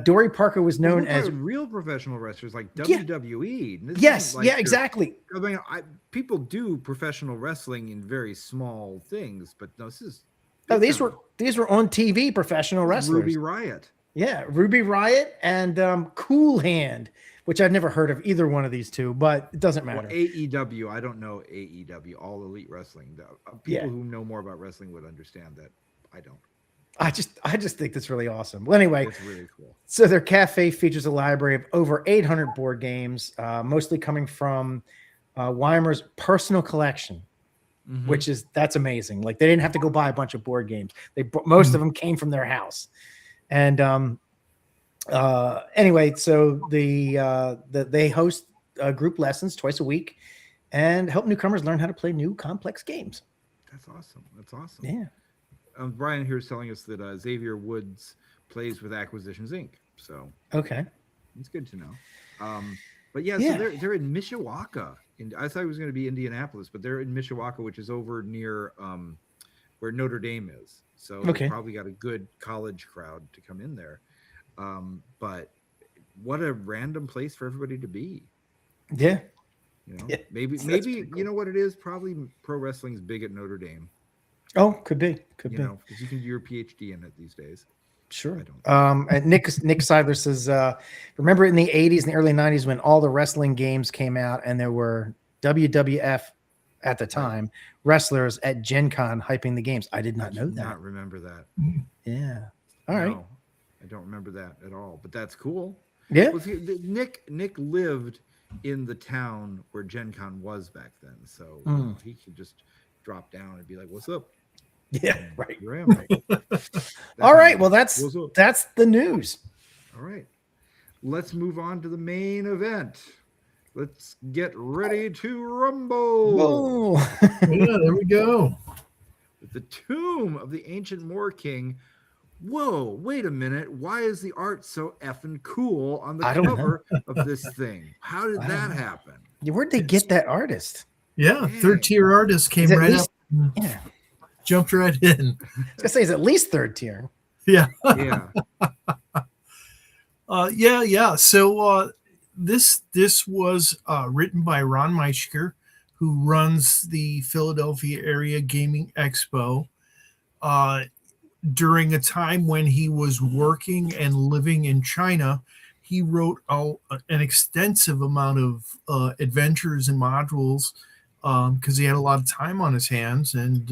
Dory Parker was known as real professional wrestlers, like WWE. Yes, exactly. I mean, people do professional wrestling in very small things, but no, this is. Oh, these were on TV professional wrestlers. Ruby Riott. Yeah, Ruby Riott and Cool Hand, which I've never heard of either one of these 2, but it doesn't matter. Well, AEW, I don't know AEW, All Elite Wrestling. People who know more about wrestling would understand that. I don't. I just think that's really awesome. Well, anyway, it's really cool. So their cafe features a library of over 800 board games, mostly coming from Weimer's personal collection, that's amazing. Like, they didn't have to go buy a bunch of board games. Most of them came from their house. And anyway, so they host group lessons twice a week and help newcomers learn how to play new complex games. That's awesome. Yeah. Brian here is telling us that Xavier Woods plays with Acquisitions Inc. So okay, it's good to know. But so they're in Mishawaka. I thought it was going to be Indianapolis, but they're in Mishawaka, which is over near where Notre Dame is. So they probably got a good college crowd to come in there. But what a random place for everybody to be. Yeah. Maybe cool. You know what it is? Probably pro wrestling's big at Notre Dame. Oh, could be. Because you can do your PhD in it these days. Sure. And Nick Seidler says, remember in the 80s and the early 90s when all the wrestling games came out and there were WWF at the time wrestlers at Gen Con hyping the games. I did not know that. Not remember that. Yeah. All right. No, I don't remember that at all, but that's cool. Yeah. Well, Nick lived in the town where Gen Con was back then. So he could just drop down and be like, "What's up?" Yeah, right. Here I am. All right. Well, What's up? that's the news. All right. Let's move on to the main event. Let's get ready to rumble. Oh. Yeah, there we go. The tomb of the Ancient Moor King. Whoa, wait a minute. Why is the art so effing cool on the I don't cover of this thing? How did that happen? Where'd they get that artist? Yeah, Dang. third tier artist came Is it right least- up, and Yeah. jumped right in. I was gonna say, it's at least third tier. Yeah. Yeah. Yeah. So this was written by Ron Meischker, who runs the Philadelphia Area Gaming Expo. During a time when he was working and living in China, he wrote an extensive amount of adventures and modules because he had a lot of time on his hands and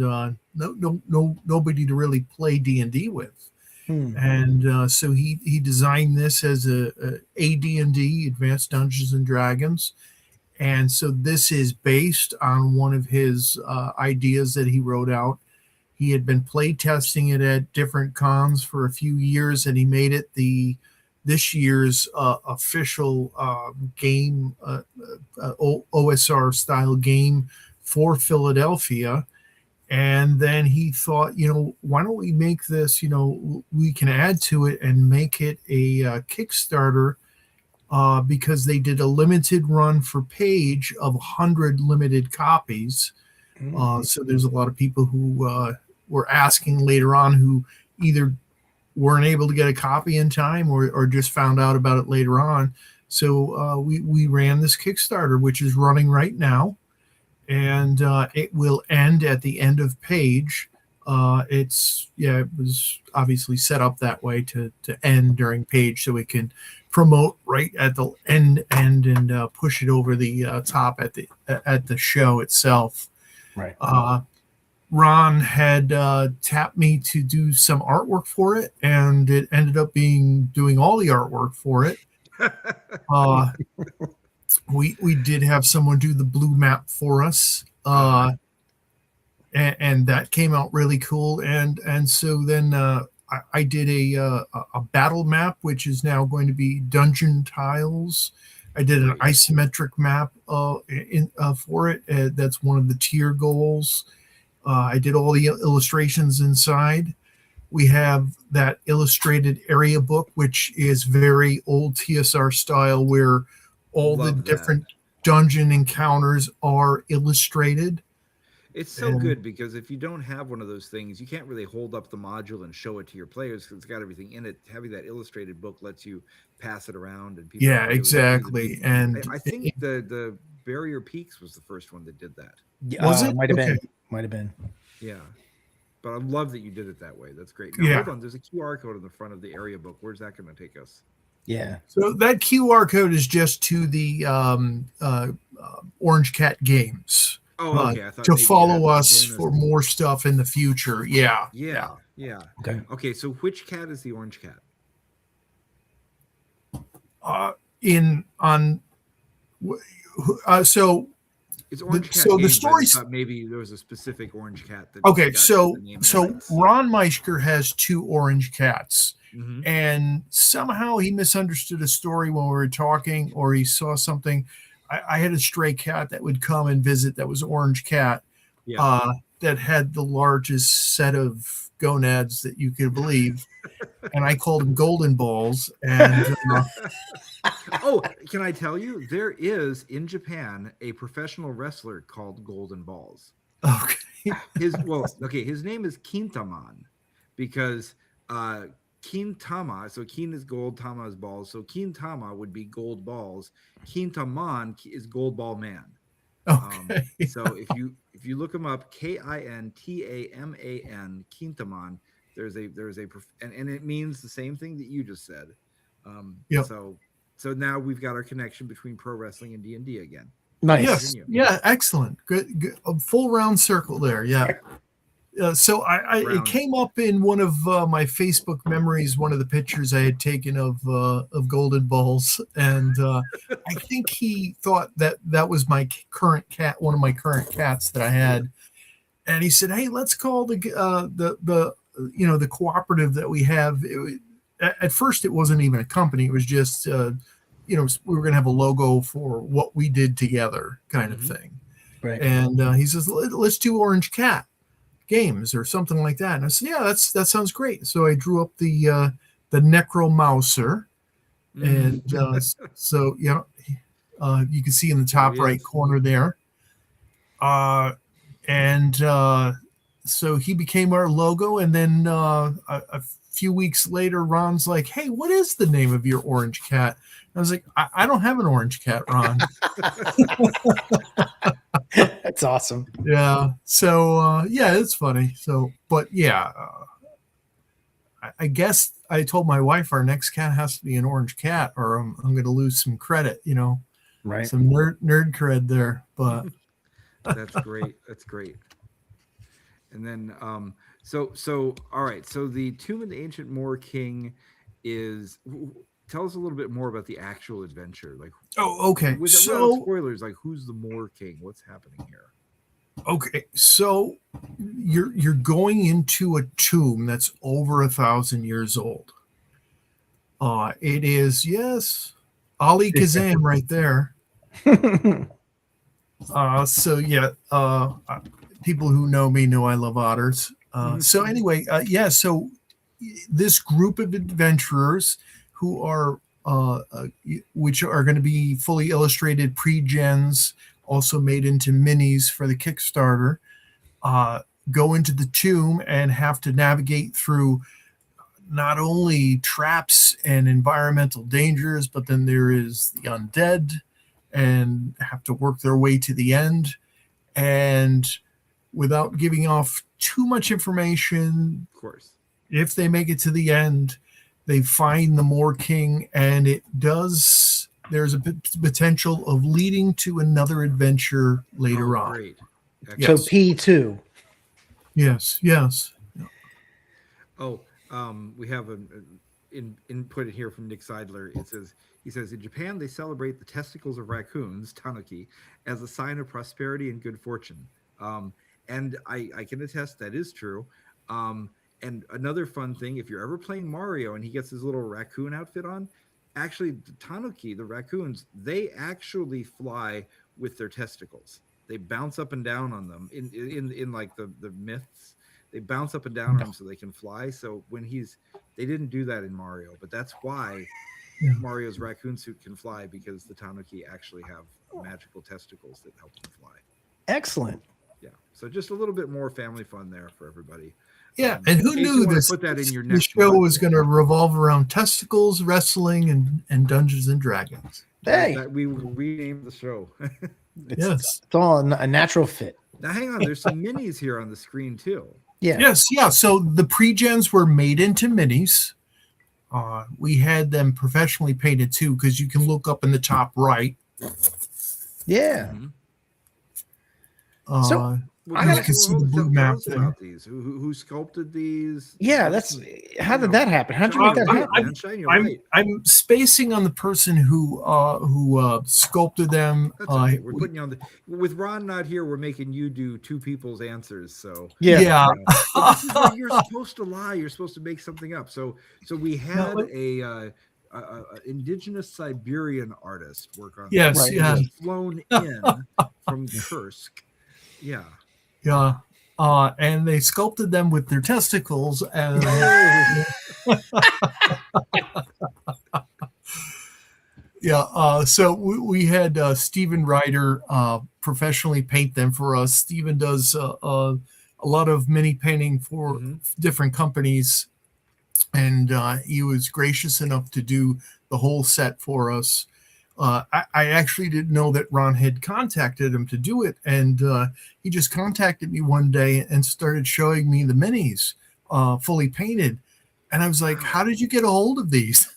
nobody to really play D&D with. And so he designed this as a AD&D, Advanced Dungeons and Dragons. And so this is based on one of his ideas that he wrote out. He had been play testing it at different cons for a few years, and he made it this year's official game, OSR style game for Philadelphia. And then he thought, why don't we make this, we can add to it and make it a Kickstarter because they did a limited run for Page of 100 limited copies. So there's a lot of people who were asking later on who either weren't able to get a copy in time or just found out about it later on. So we ran this Kickstarter, which is running right now. And it will end at the end of Page. It was obviously set up that way to end during Page so we can promote right at the end and push it over the top at the show itself. Right. Ron had tapped me to do some artwork for it, and it ended up doing all the artwork for it. We did have someone do the blue map for us, and that came out really cool. And so then I did a battle map, which is now going to be dungeon tiles. I did an isometric map for it. That's one of the tier goals. I did all the illustrations inside. We have that illustrated area book, which is very old TSR style, where all the different dungeon encounters are illustrated. It's so good because if you don't have one of those things, you can't really hold up the module and show it to your players because it's got everything in it. Having that illustrated book lets you pass it around and people. Yeah, exactly. And I think the Barrier Peaks was the first one that did that. Was it? Might have been. Yeah. But I love that you did it that way. That's great. Now, hold on. There's a QR code on the front of the area book. Where's that going to take us? Yeah. So that QR code is just to the Orange Cat Games. Oh, okay. I thought to follow us for more stuff in the future. Yeah. Okay. So which cat is the orange cat? So it's orange cat. So the story. Maybe there was a specific orange cat. Okay. So Ron Meischker has two orange cats. Mm-hmm. And somehow he misunderstood a story when we were talking, or he saw something. I had a stray cat that would come and visit that was orange cat that had the largest set of gonads that you could believe. And I called them golden balls. And oh, can I tell you, there is in Japan a professional wrestler called Golden Balls. Okay. His name is Kintaman because Kintama, so Kin is gold, Tama is balls. So Kintama would be gold balls. Kintaman is gold ball man. Okay. So if you look him up, Kintaman, Kintaman, there's a and it means the same thing that you just said. So now we've got our connection between pro wrestling and D&D again. Nice. Yes. Yeah. Excellent. Good. A full round circle there. Yeah. So it came up in one of my Facebook memories, one of the pictures I had taken of Golden Balls, and I think he thought that was my current cat, one of my current cats that I had, and he said, "Hey, let's call the the cooperative that we have." At first, it wasn't even a company; it was just we were going to have a logo for what we did together, kind of thing. Right. And he says, "Let's do Orange Cat Games or something like that." And I said, "Yeah, that sounds great." So I drew up the Necromouser, and so you can see in the top right corner there. So he became our logo, and then a few weeks later, Ron's like, "Hey, what is the name of your orange cat?" And I was like, I don't have an orange cat, Ron." That's awesome. Yeah. So it's funny. So, but yeah, I guess I told my wife our next cat has to be an orange cat, or I'm going to lose some credit. Right. Some nerd cred there, but. That's great. That's great. And then, so all right. So the Tomb of the Ancient Moor King is. Tell us a little bit more about the actual adventure. Like, okay. Without spoilers, like who's the Moor King? What's happening here? Okay, so you're going into a tomb that's over 1,000 years old. It is, yes, Ali Kazam right there. People who know me know I love otters. So anyway, so this group of adventurers who are which are going to be fully illustrated pre-gens, also made into minis for the Kickstarter, go into the tomb and have to navigate through not only traps and environmental dangers, but then there is the undead, and have to work their way to the end. And without giving off too much information, of course, if they make it to the end, they find the Moor King, and there's a potential of leading to another adventure later on. Great. Yes. So P2. Yes. Oh, we have an input here from Nick Seidler. He says, in Japan, they celebrate the testicles of raccoons, tanuki, as a sign of prosperity and good fortune. And I can attest that is true. And another fun thing, if you're ever playing Mario and he gets his little raccoon outfit on, actually the tanuki, the raccoons, they actually fly with their testicles. They bounce up and down on them in like the myths. They bounce up and down on them so they can fly. So they didn't do that in Mario, but that's why Mario's raccoon suit can fly, because the tanuki actually have magical testicles that help them fly. Excellent. Yeah. So just a little bit more family fun there for everybody. Yeah, and who knew this show was going to revolve around testicles, wrestling, and Dungeons and Dragons? Hey, we renamed the show. It's all a natural fit. Now, hang on. There's some minis here on the screen too. Yeah. Yes. Yeah. So the pre-gens were made into minis. We had them professionally painted too, because you can look up in the top right. Yeah. So you can see the blue map there. About these. Who sculpted these? Yeah, how did that happen? How did you make that happen? I'm spacing on the person who sculpted them. Okay. We're putting you on with Ron not here. We're making you do two people's answers. So yeah. This is where you're supposed to lie. You're supposed to make something up. So we had a indigenous Siberian artist work on. Yes, this. yeah. Flown in from Kursk. Yeah. Yeah. And they sculpted them with their testicles. And so we had Stephen Ryder professionally paint them for us. Stephen does a lot of mini painting for different companies, and he was gracious enough to do the whole set for us. I actually didn't know that Ron had contacted him to do it, and he just contacted me one day and started showing me the minis fully painted, and I was like, how did you get a hold of these?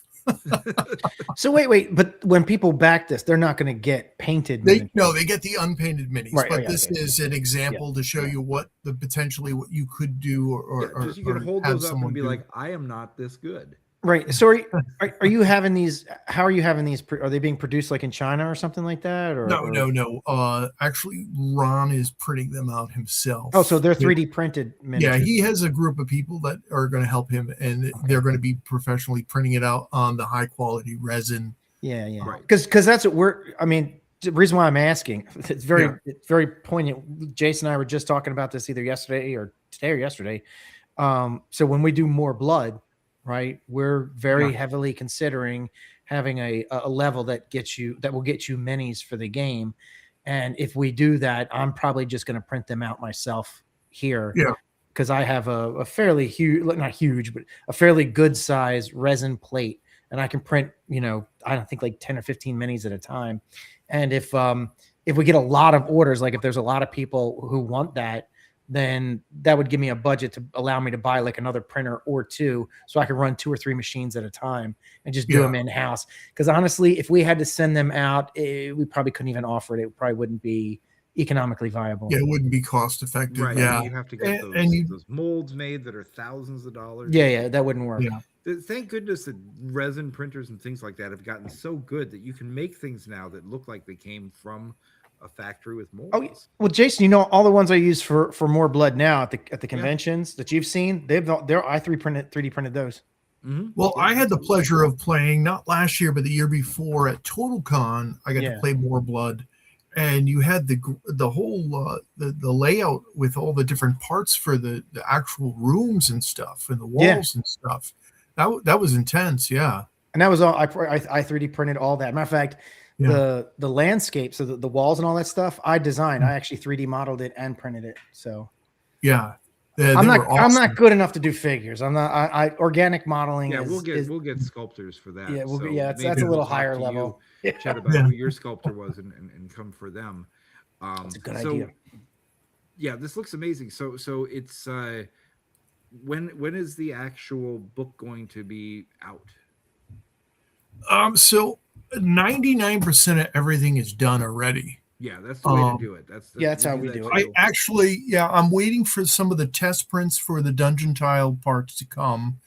So wait, but when people back this, they're not going to get painted. They get the unpainted minis, right, but this is an example to show you what you could do, or you can hold those up and be like, I am not this good. Right. So are you having these? How are you having these? Are they being produced like in China or something like that? No. Actually, Ron is printing them out himself. Oh, so they're 3D printed Yeah, miniatures. he has a group of people that are going to help him, and they're going to be professionally printing it out on the high quality resin. Yeah, yeah. Right. Because that's what I mean, the reason why I'm asking, it's Yeah. very poignant. Jason and I were just talking about this either yesterday or today or yesterday. So when we do More Blood, right, we're very heavily considering having a level that will get you minis for the game. And if we do that, I'm probably just going to print them out myself here. Yeah. Because I have a fairly huge, not huge, but a fairly good size resin plate, and I can print, I don't think like 10 or 15 minis at a time. And if we get a lot of orders, like if there's a lot of people who want that, then that would give me a budget to allow me to buy like another printer or two, so I could run 2 or 3 machines at a time and just do them in house. Because honestly, if we had to send them out, we probably couldn't even offer it. It probably wouldn't be economically viable. Yeah, it wouldn't be cost effective. Right. Yeah, You have to get those molds made that are thousands of dollars. Yeah, that wouldn't work. Yeah. Thank goodness that resin printers and things like that have gotten so good that you can make things now that look like they came from a factory with molds. Oh, well, Jason, all the ones I use for More Blood now at the conventions that you've seen, they're I 3D printed those. Mm-hmm. Well, I had the pleasure of playing not last year but the year before at TotalCon. I got to play More Blood, and you had the whole the layout with all the different parts for the actual rooms and stuff and the walls and stuff. That was intense. Yeah, and that was all I 3D printed all that. Matter of fact, the landscape, so the walls and all that stuff, I designed. I actually 3D modeled it and printed it. So I'm not good enough to do figures. I'm not. I organic modeling. Yeah, we'll get sculptors for that. Yeah, that's a little higher level. Chat about who your sculptor was and come for them. That's a good idea. Yeah, this looks amazing. So it's when is the actual book going to be out? So 99% of everything is done already. Yeah, that's the way to do it. That's how we do it. I actually, I'm waiting for some of the test prints for the dungeon tile parts to come,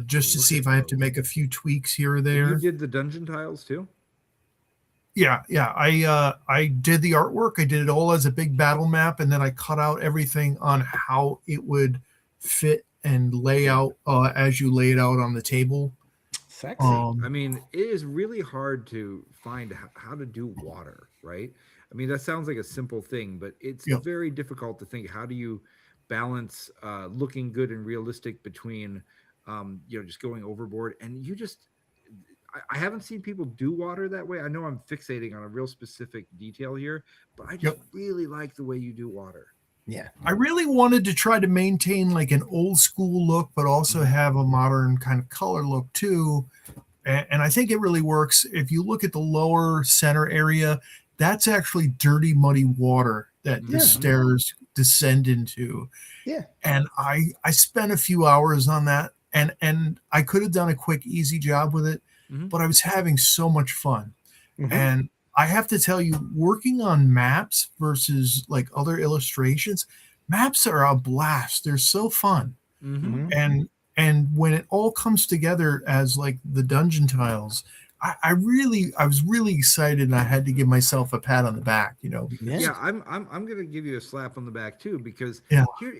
just to see if I have to make a few tweaks here or there. You did the dungeon tiles too? Yeah. I did the artwork. I did it all as a big battle map, and then I cut out everything on how it would fit and lay out as you lay it out on the table. Sexy. I mean, it is really hard to find how to do water, right? I mean, that sounds like a simple thing, but it's very difficult to think, how do you balance looking good and realistic between, just going overboard. And I haven't seen people do water that way. I know I'm fixating on a real specific detail here, but I just really like the way you do water. Yeah. I really wanted to try to maintain like an old school look, but also have a modern kind of color look too. And I think it really works. If you look at the lower center area, that's actually dirty, muddy water that the stairs descend into. Yeah. And I spent a few hours on that, and I could have done a quick, easy job with it, but I was having so much fun. And I have to tell you, working on maps versus like other illustrations, maps are a blast. They're so fun. And when it all comes together as like the dungeon tiles, I was really excited, and I had to give myself a pat on the back, Yeah, I'm gonna give you a slap on the back too, because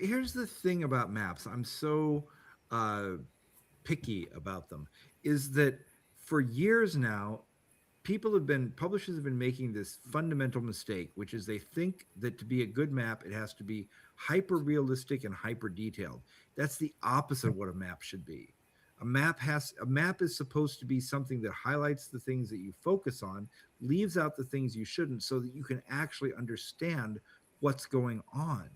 here's the thing about maps. I'm so picky about them, is that for years now, publishers have been making this fundamental mistake, which is they think that to be a good map, it has to be hyper realistic and hyper detailed. That's the opposite of what a map should be. A map is supposed to be something that highlights the things that you focus on, leaves out the things you shouldn't, so that you can actually understand what's going on.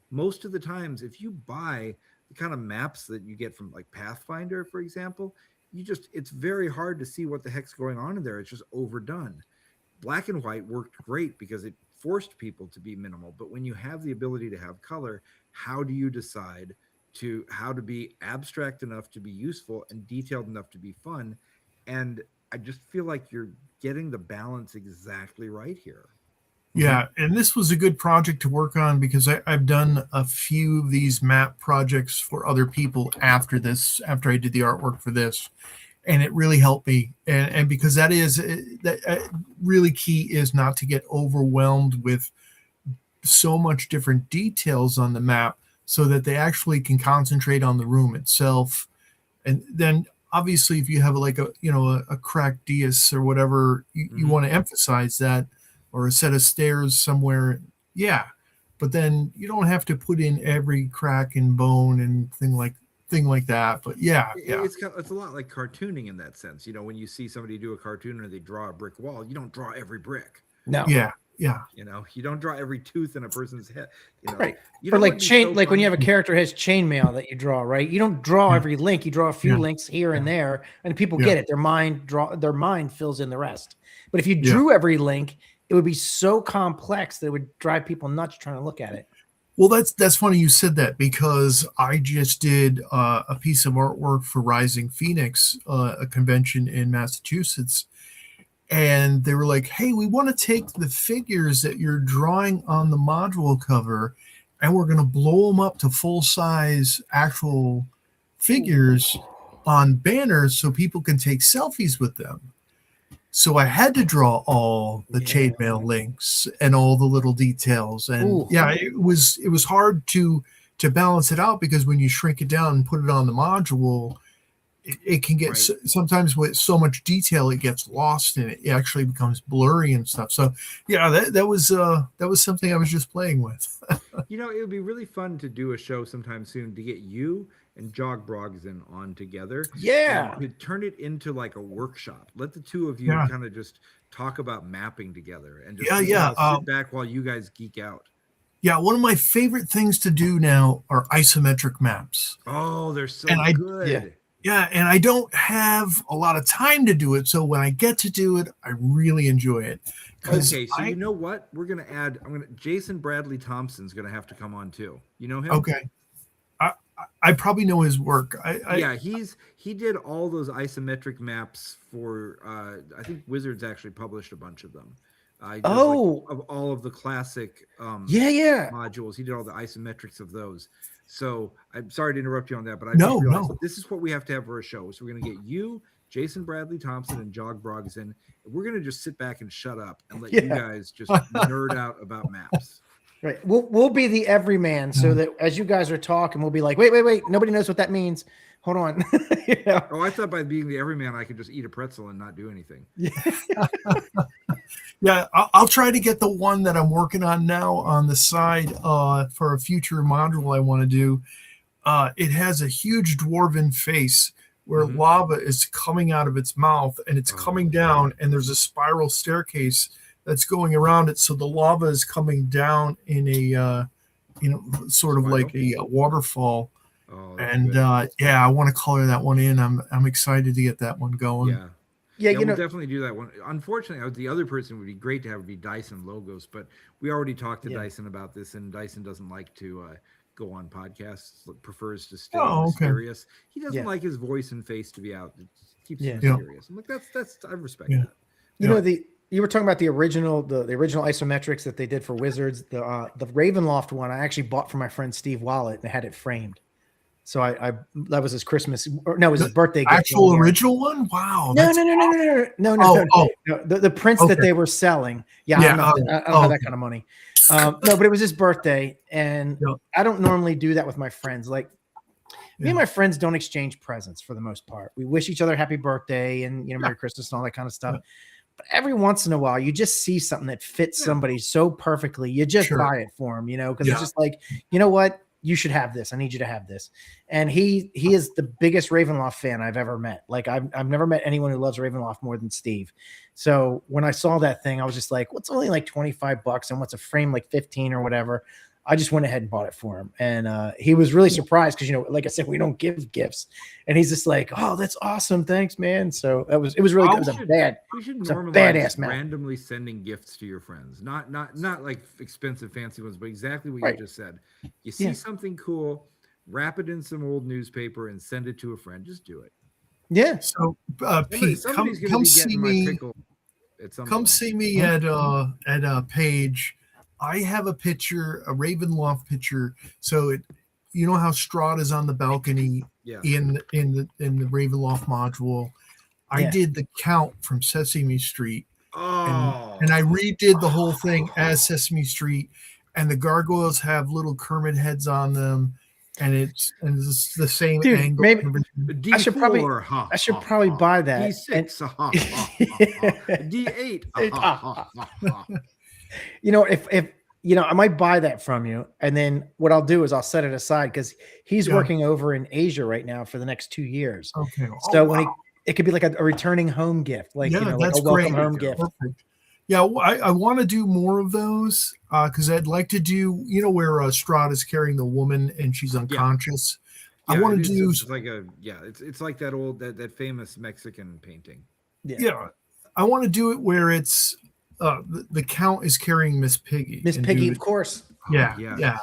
Most of the times, if you buy the kind of maps that you get from like Pathfinder, for example, it's very hard to see what the heck's going on in there. It's just overdone. Black and white worked great because it forced people to be minimal. But when you have the ability to have color, how do you decide how to be abstract enough to be useful and detailed enough to be fun? And I just feel like you're getting the balance exactly right here. Yeah, and this was a good project to work on because I've done a few of these map projects for other people after this, after I did the artwork for this, and it really helped me. And because really key is not to get overwhelmed with so much different details on the map, so that they actually can concentrate on the room itself. And then obviously, if you have like a cracked dais or whatever, you want to emphasize that, or a set of stairs somewhere. Yeah. But then you don't have to put in every crack and bone and thing like that. But yeah. It's a lot like cartooning in that sense. When you see somebody do a cartoon and they draw a brick wall, you don't draw every brick. No. Yeah. You don't draw every tooth in a person's head. Right. Or like when you have a character has chainmail that you draw, right? You don't draw every link. You draw a few links here and there, and people get it. Their mind fills in the rest. But if you drew every link, it would be so complex that it would drive people nuts trying to look at it. Well, that's funny you said that, because I just did a piece of artwork for Rising Phoenix, a convention in Massachusetts, and they were like, "Hey, we want to take the figures that you're drawing on the module cover, and we're going to blow them up to full size actual figures on banners so people can take selfies with them." So I had to draw all the chainmail links and all the little details, and it was hard to balance it out, because when you shrink it down and put it on the module, it can get sometimes with so much detail it gets lost and it actually becomes blurry and stuff. So that was something I was just playing with. It would be really fun to do a show sometime soon to get you and Jog Brogson on together. Yeah. And to turn it into like a workshop. Let the two of you kind of just talk about mapping together and just sit back while you guys geek out. Yeah, one of my favorite things to do now are isometric maps. Oh, they're so good. Yeah, and I don't have a lot of time to do it, so when I get to do it, I really enjoy it. Okay, so you know what? We're gonna add. Jason Bradley Thompson's gonna have to come on too. You know him? Okay. I probably know his work. He did all those isometric maps for. I think Wizards actually published a bunch of them. Of all of the classic modules, he did all the isometrics of those. So I'm sorry to interrupt you on that, but I just realized this is what we have to have for a show. So we're going to get you, Jason Bradley Thompson, and Jog Brogson, and we're going to just sit back and shut up and let you guys just nerd out about maps. Right. We'll be the everyman, so that as you guys are talking, we'll be like, wait, nobody knows what that means. Hold on. Oh, I thought by being the everyman, I could just eat a pretzel and not do anything. Yeah, I'll try to get the one that I'm working on now on the side for a future module I want to do. It has a huge dwarven face where lava is coming out of its mouth, and it's coming down, and there's a spiral staircase that's going around it. So the lava is coming down in a, sort of like a waterfall. Oh, and I want to color that one in. I'm excited to get that one going. We'll definitely do that one. Unfortunately, the other person would be great to have would be Dyson Logos, but we already talked to Dyson about this, and Dyson doesn't like to go on podcasts. Prefers to stay mysterious. He doesn't like his voice and face to be out. It keeps him mysterious. I'm like, that's I respect that. You were talking about the original isometrics that they did for Wizards. The Ravenloft one I actually bought for my friend Steve Wallet and had it framed. So I that was his Christmas, or no, it was his birthday gift. Actual original one? Wow. No. The prints that they were selling. I don't have that kind of money. No, but it was his birthday, and I don't normally do that with my friends. Like me and my friends don't exchange presents for the most part. We wish each other happy birthday and Merry Christmas and all that kind of stuff. But every once in a while, you just see something that fits somebody so perfectly, you just buy it for them, because it's just like, you know what? You should have this. I need you to have this. And he is the biggest Ravenloft fan I've ever met. Like I've never met anyone who loves Ravenloft more than Steve. So when I saw that thing, I was just like, what's only like $25 and what's a frame like 15 or whatever. I just went ahead and bought it for him. And he was really surprised because, like I said, we don't give gifts. And he's just like, oh, that's awesome. Thanks, man. So it was really good. We should normalize randomly sending gifts to your friends. Not like expensive, fancy ones, but exactly what you just said. You see something cool, wrap it in some old newspaper and send it to a friend. Just do it. Yeah. So Pete, somebody's going to be getting my pickle. It's on the Come launch. see me at Page. I have a picture, a Ravenloft picture. So you know how Strahd is on the balcony Yeah. in the Ravenloft module. I Yeah. did the Count from Sesame Street, Oh. and I redid the whole thing as Sesame Street, and the gargoyles have little Kermit heads on them, and it's the same Dude, angle. maybe- and everything. D4, I should probably- ha, I should ha, probably ha. buy that. D6, ha, ha, ha, ha. D8, ha, ha, ha, ha. You know, if I might buy that from you, and then what I'll do is I'll set it aside because he's Yeah. working over in Asia right now for the next 2 years. Okay. So Oh, when wow. it could be like a returning home gift, like Yeah, like that's a welcome great. home gift. Perfect. Yeah, I want to do more of those because I'd like to do, where Strahd is carrying the woman and she's unconscious. I want to do. It's like it's like that old that famous Mexican painting. Yeah, I want to do it where it's the Count is carrying Miss Piggy. Miss and Piggy, do- of course. Yeah, Oh, yes.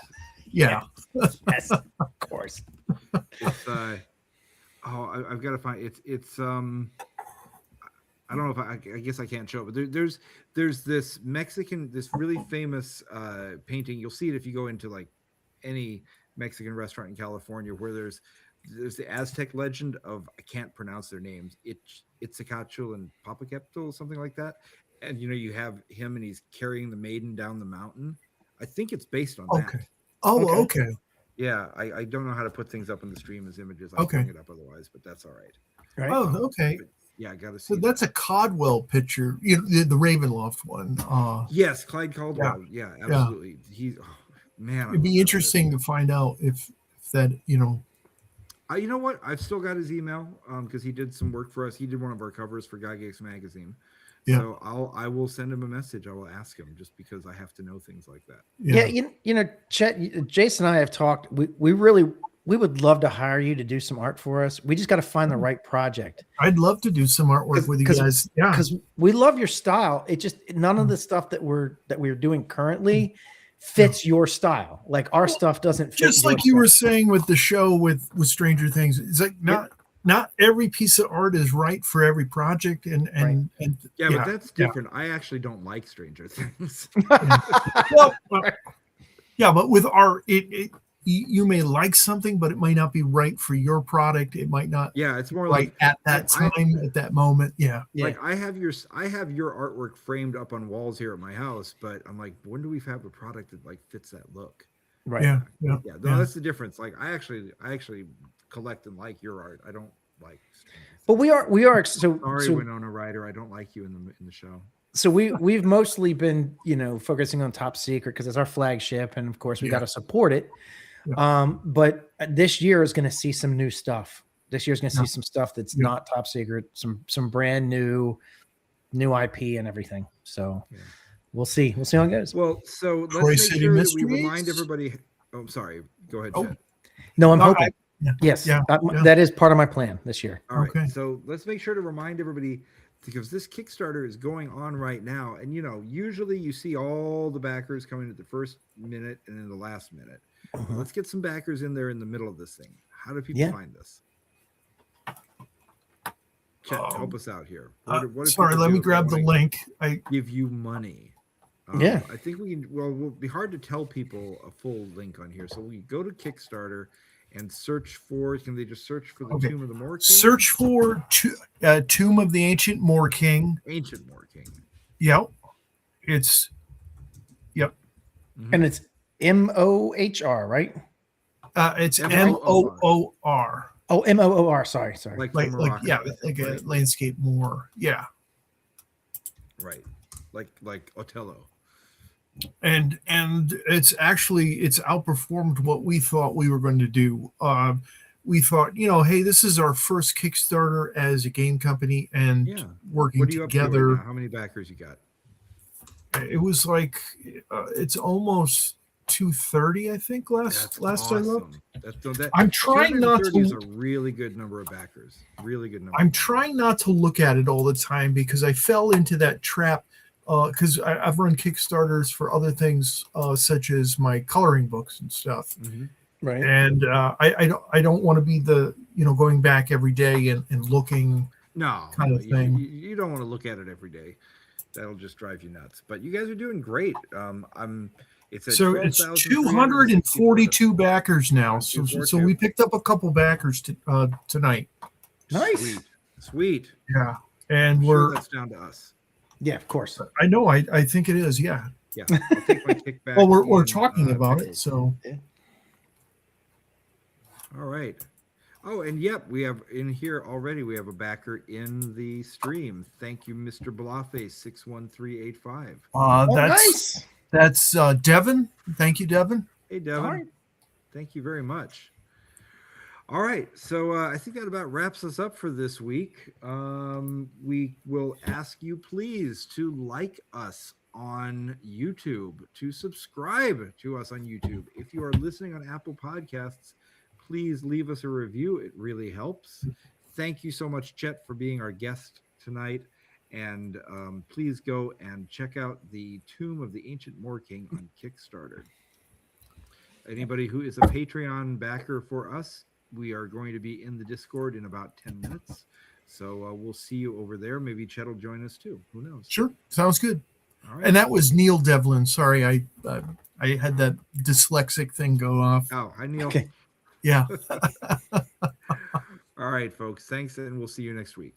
yeah. Yes, of course. It's I've got to find it's I don't know if I guess I can't show it, but there's this Mexican, this really famous painting. You'll see it if you go into like any Mexican restaurant in California, where there's the Aztec legend of, I can't pronounce their names, Itzcatl and Popocatépetl, something like that. And you have him and he's carrying the maiden down the mountain. I think it's based on Okay. that. Oh, okay. Yeah, I don't know how to put things up in the stream as images. I'll Okay. bring it up otherwise, but that's all right. Right. Oh, okay. But yeah, I got to So see. that's a Codwell picture, the Ravenloft one. Yes, Clyde Caldwell. Yeah, absolutely. He's man. It'd be interesting to find out if that, you know what? I've still got his email because he did some work for us. He did one of our covers for Gygax magazine. Yeah. So I will send him a message. I will ask him, just because I have to know things like that. Yeah, Chet, Jason and I have talked. We would love to hire you to do some art for us. We just got to find the right project. I'd love to do some artwork with you guys. Yeah, because we love your style. It just none of the stuff that we're doing currently fits your style. Like our stuff doesn't fit. Just like you were saying with the show with Stranger Things. It's like not every piece of art is right for every project, and but that's different. I actually don't like Stranger Things. Well, but with art, you may like something, but it might not be right for your product. It might not. Yeah, it's more right like at that time, at that moment. Yeah. Like I have your artwork framed up on walls here at my house, but I'm like, when do we have a product that like fits that look? Right. Yeah. No, that's the difference. Like I actually collect and like your art. I don't like. But we are so sorry, Winona Ryder. I don't like you in the show. So we've mostly been focusing on Top Secret because it's our flagship, and of course we got to support it. Yeah. But this year is going to see some new stuff. This year is going to see some stuff that's not Top Secret, some brand new IP and everything. So we'll see. We'll see how it goes. Well, so let's make sure that we remind everybody. Oh, sorry. Go ahead, Chet. No, I'm hoping. Yes, that is part of my plan this year. All right. So let's make sure to remind everybody, because this Kickstarter is going on right now. And, usually you see all the backers coming at the first minute and in the last minute. Let's get some backers in there in the middle of this thing. How do people find this? Chet, help us out here. Sorry, let me grab the link. I give you money. I think we can. Well, it will be hard to tell people a full link on here. So we go to Kickstarter and search for. Can they just search for the Tomb of the Moor King? Search for Tomb of the Ancient Moor King. Ancient Moor King. Yep. It's. Yep. And it's MOHR, right? It's MOOR. Oh, MOOR. Sorry. Like a landscape moor. Yeah. Right. Like Othello. And it's outperformed what we thought we were going to do. We thought, hey, this is our first Kickstarter as a game company and working together. Right now? How many backers you got? It was like it's almost 230, I think. Last I looked. I'm trying not to. Is a really good number of backers. Really good number. I'm trying not to look at it all the time because I fell into that trap. Because I've run Kickstarters for other things, such as my coloring books and stuff. Right. And I don't want to be the going back every day and looking. No, kind of thing. You don't want to look at it every day. That'll just drive you nuts. But you guys are doing great. It's at So it's 12,364. 242 backers now. So 242. we picked up a couple backers tonight. Nice. Sweet. Yeah, and I'm we're sure that's down to us. Yeah, of course. I know. I think it is. Yeah. Yeah, I'll take my kickback. Well, we're in, talking about next- it. So All right. Oh, and yep, we have in here already. We have a backer in the stream. Thank you, Mr. Blafface 61385. that's Devin. Thank you, Devin. Hey, Devin. All right. Thank you very much. All right, so I think that about wraps us up for this week. We will ask you please to like us on YouTube, to subscribe to us on YouTube. If you are listening on Apple Podcasts, please leave us a review. It really helps. Thank you so much, Chet, for being our guest tonight. And please go and check out the Tomb of the Ancient Moor King on Kickstarter. Anybody who is a Patreon backer for us, we are going to be in the Discord in about 10 minutes. So we'll see you over there. Maybe Chet will join us too. Who knows? Sure, sounds good. All right. And that was Neil Devlin. Sorry, I had that dyslexic thing go off. Oh, hi, Neil. Okay. Yeah. All right, folks. Thanks, and we'll see you next week.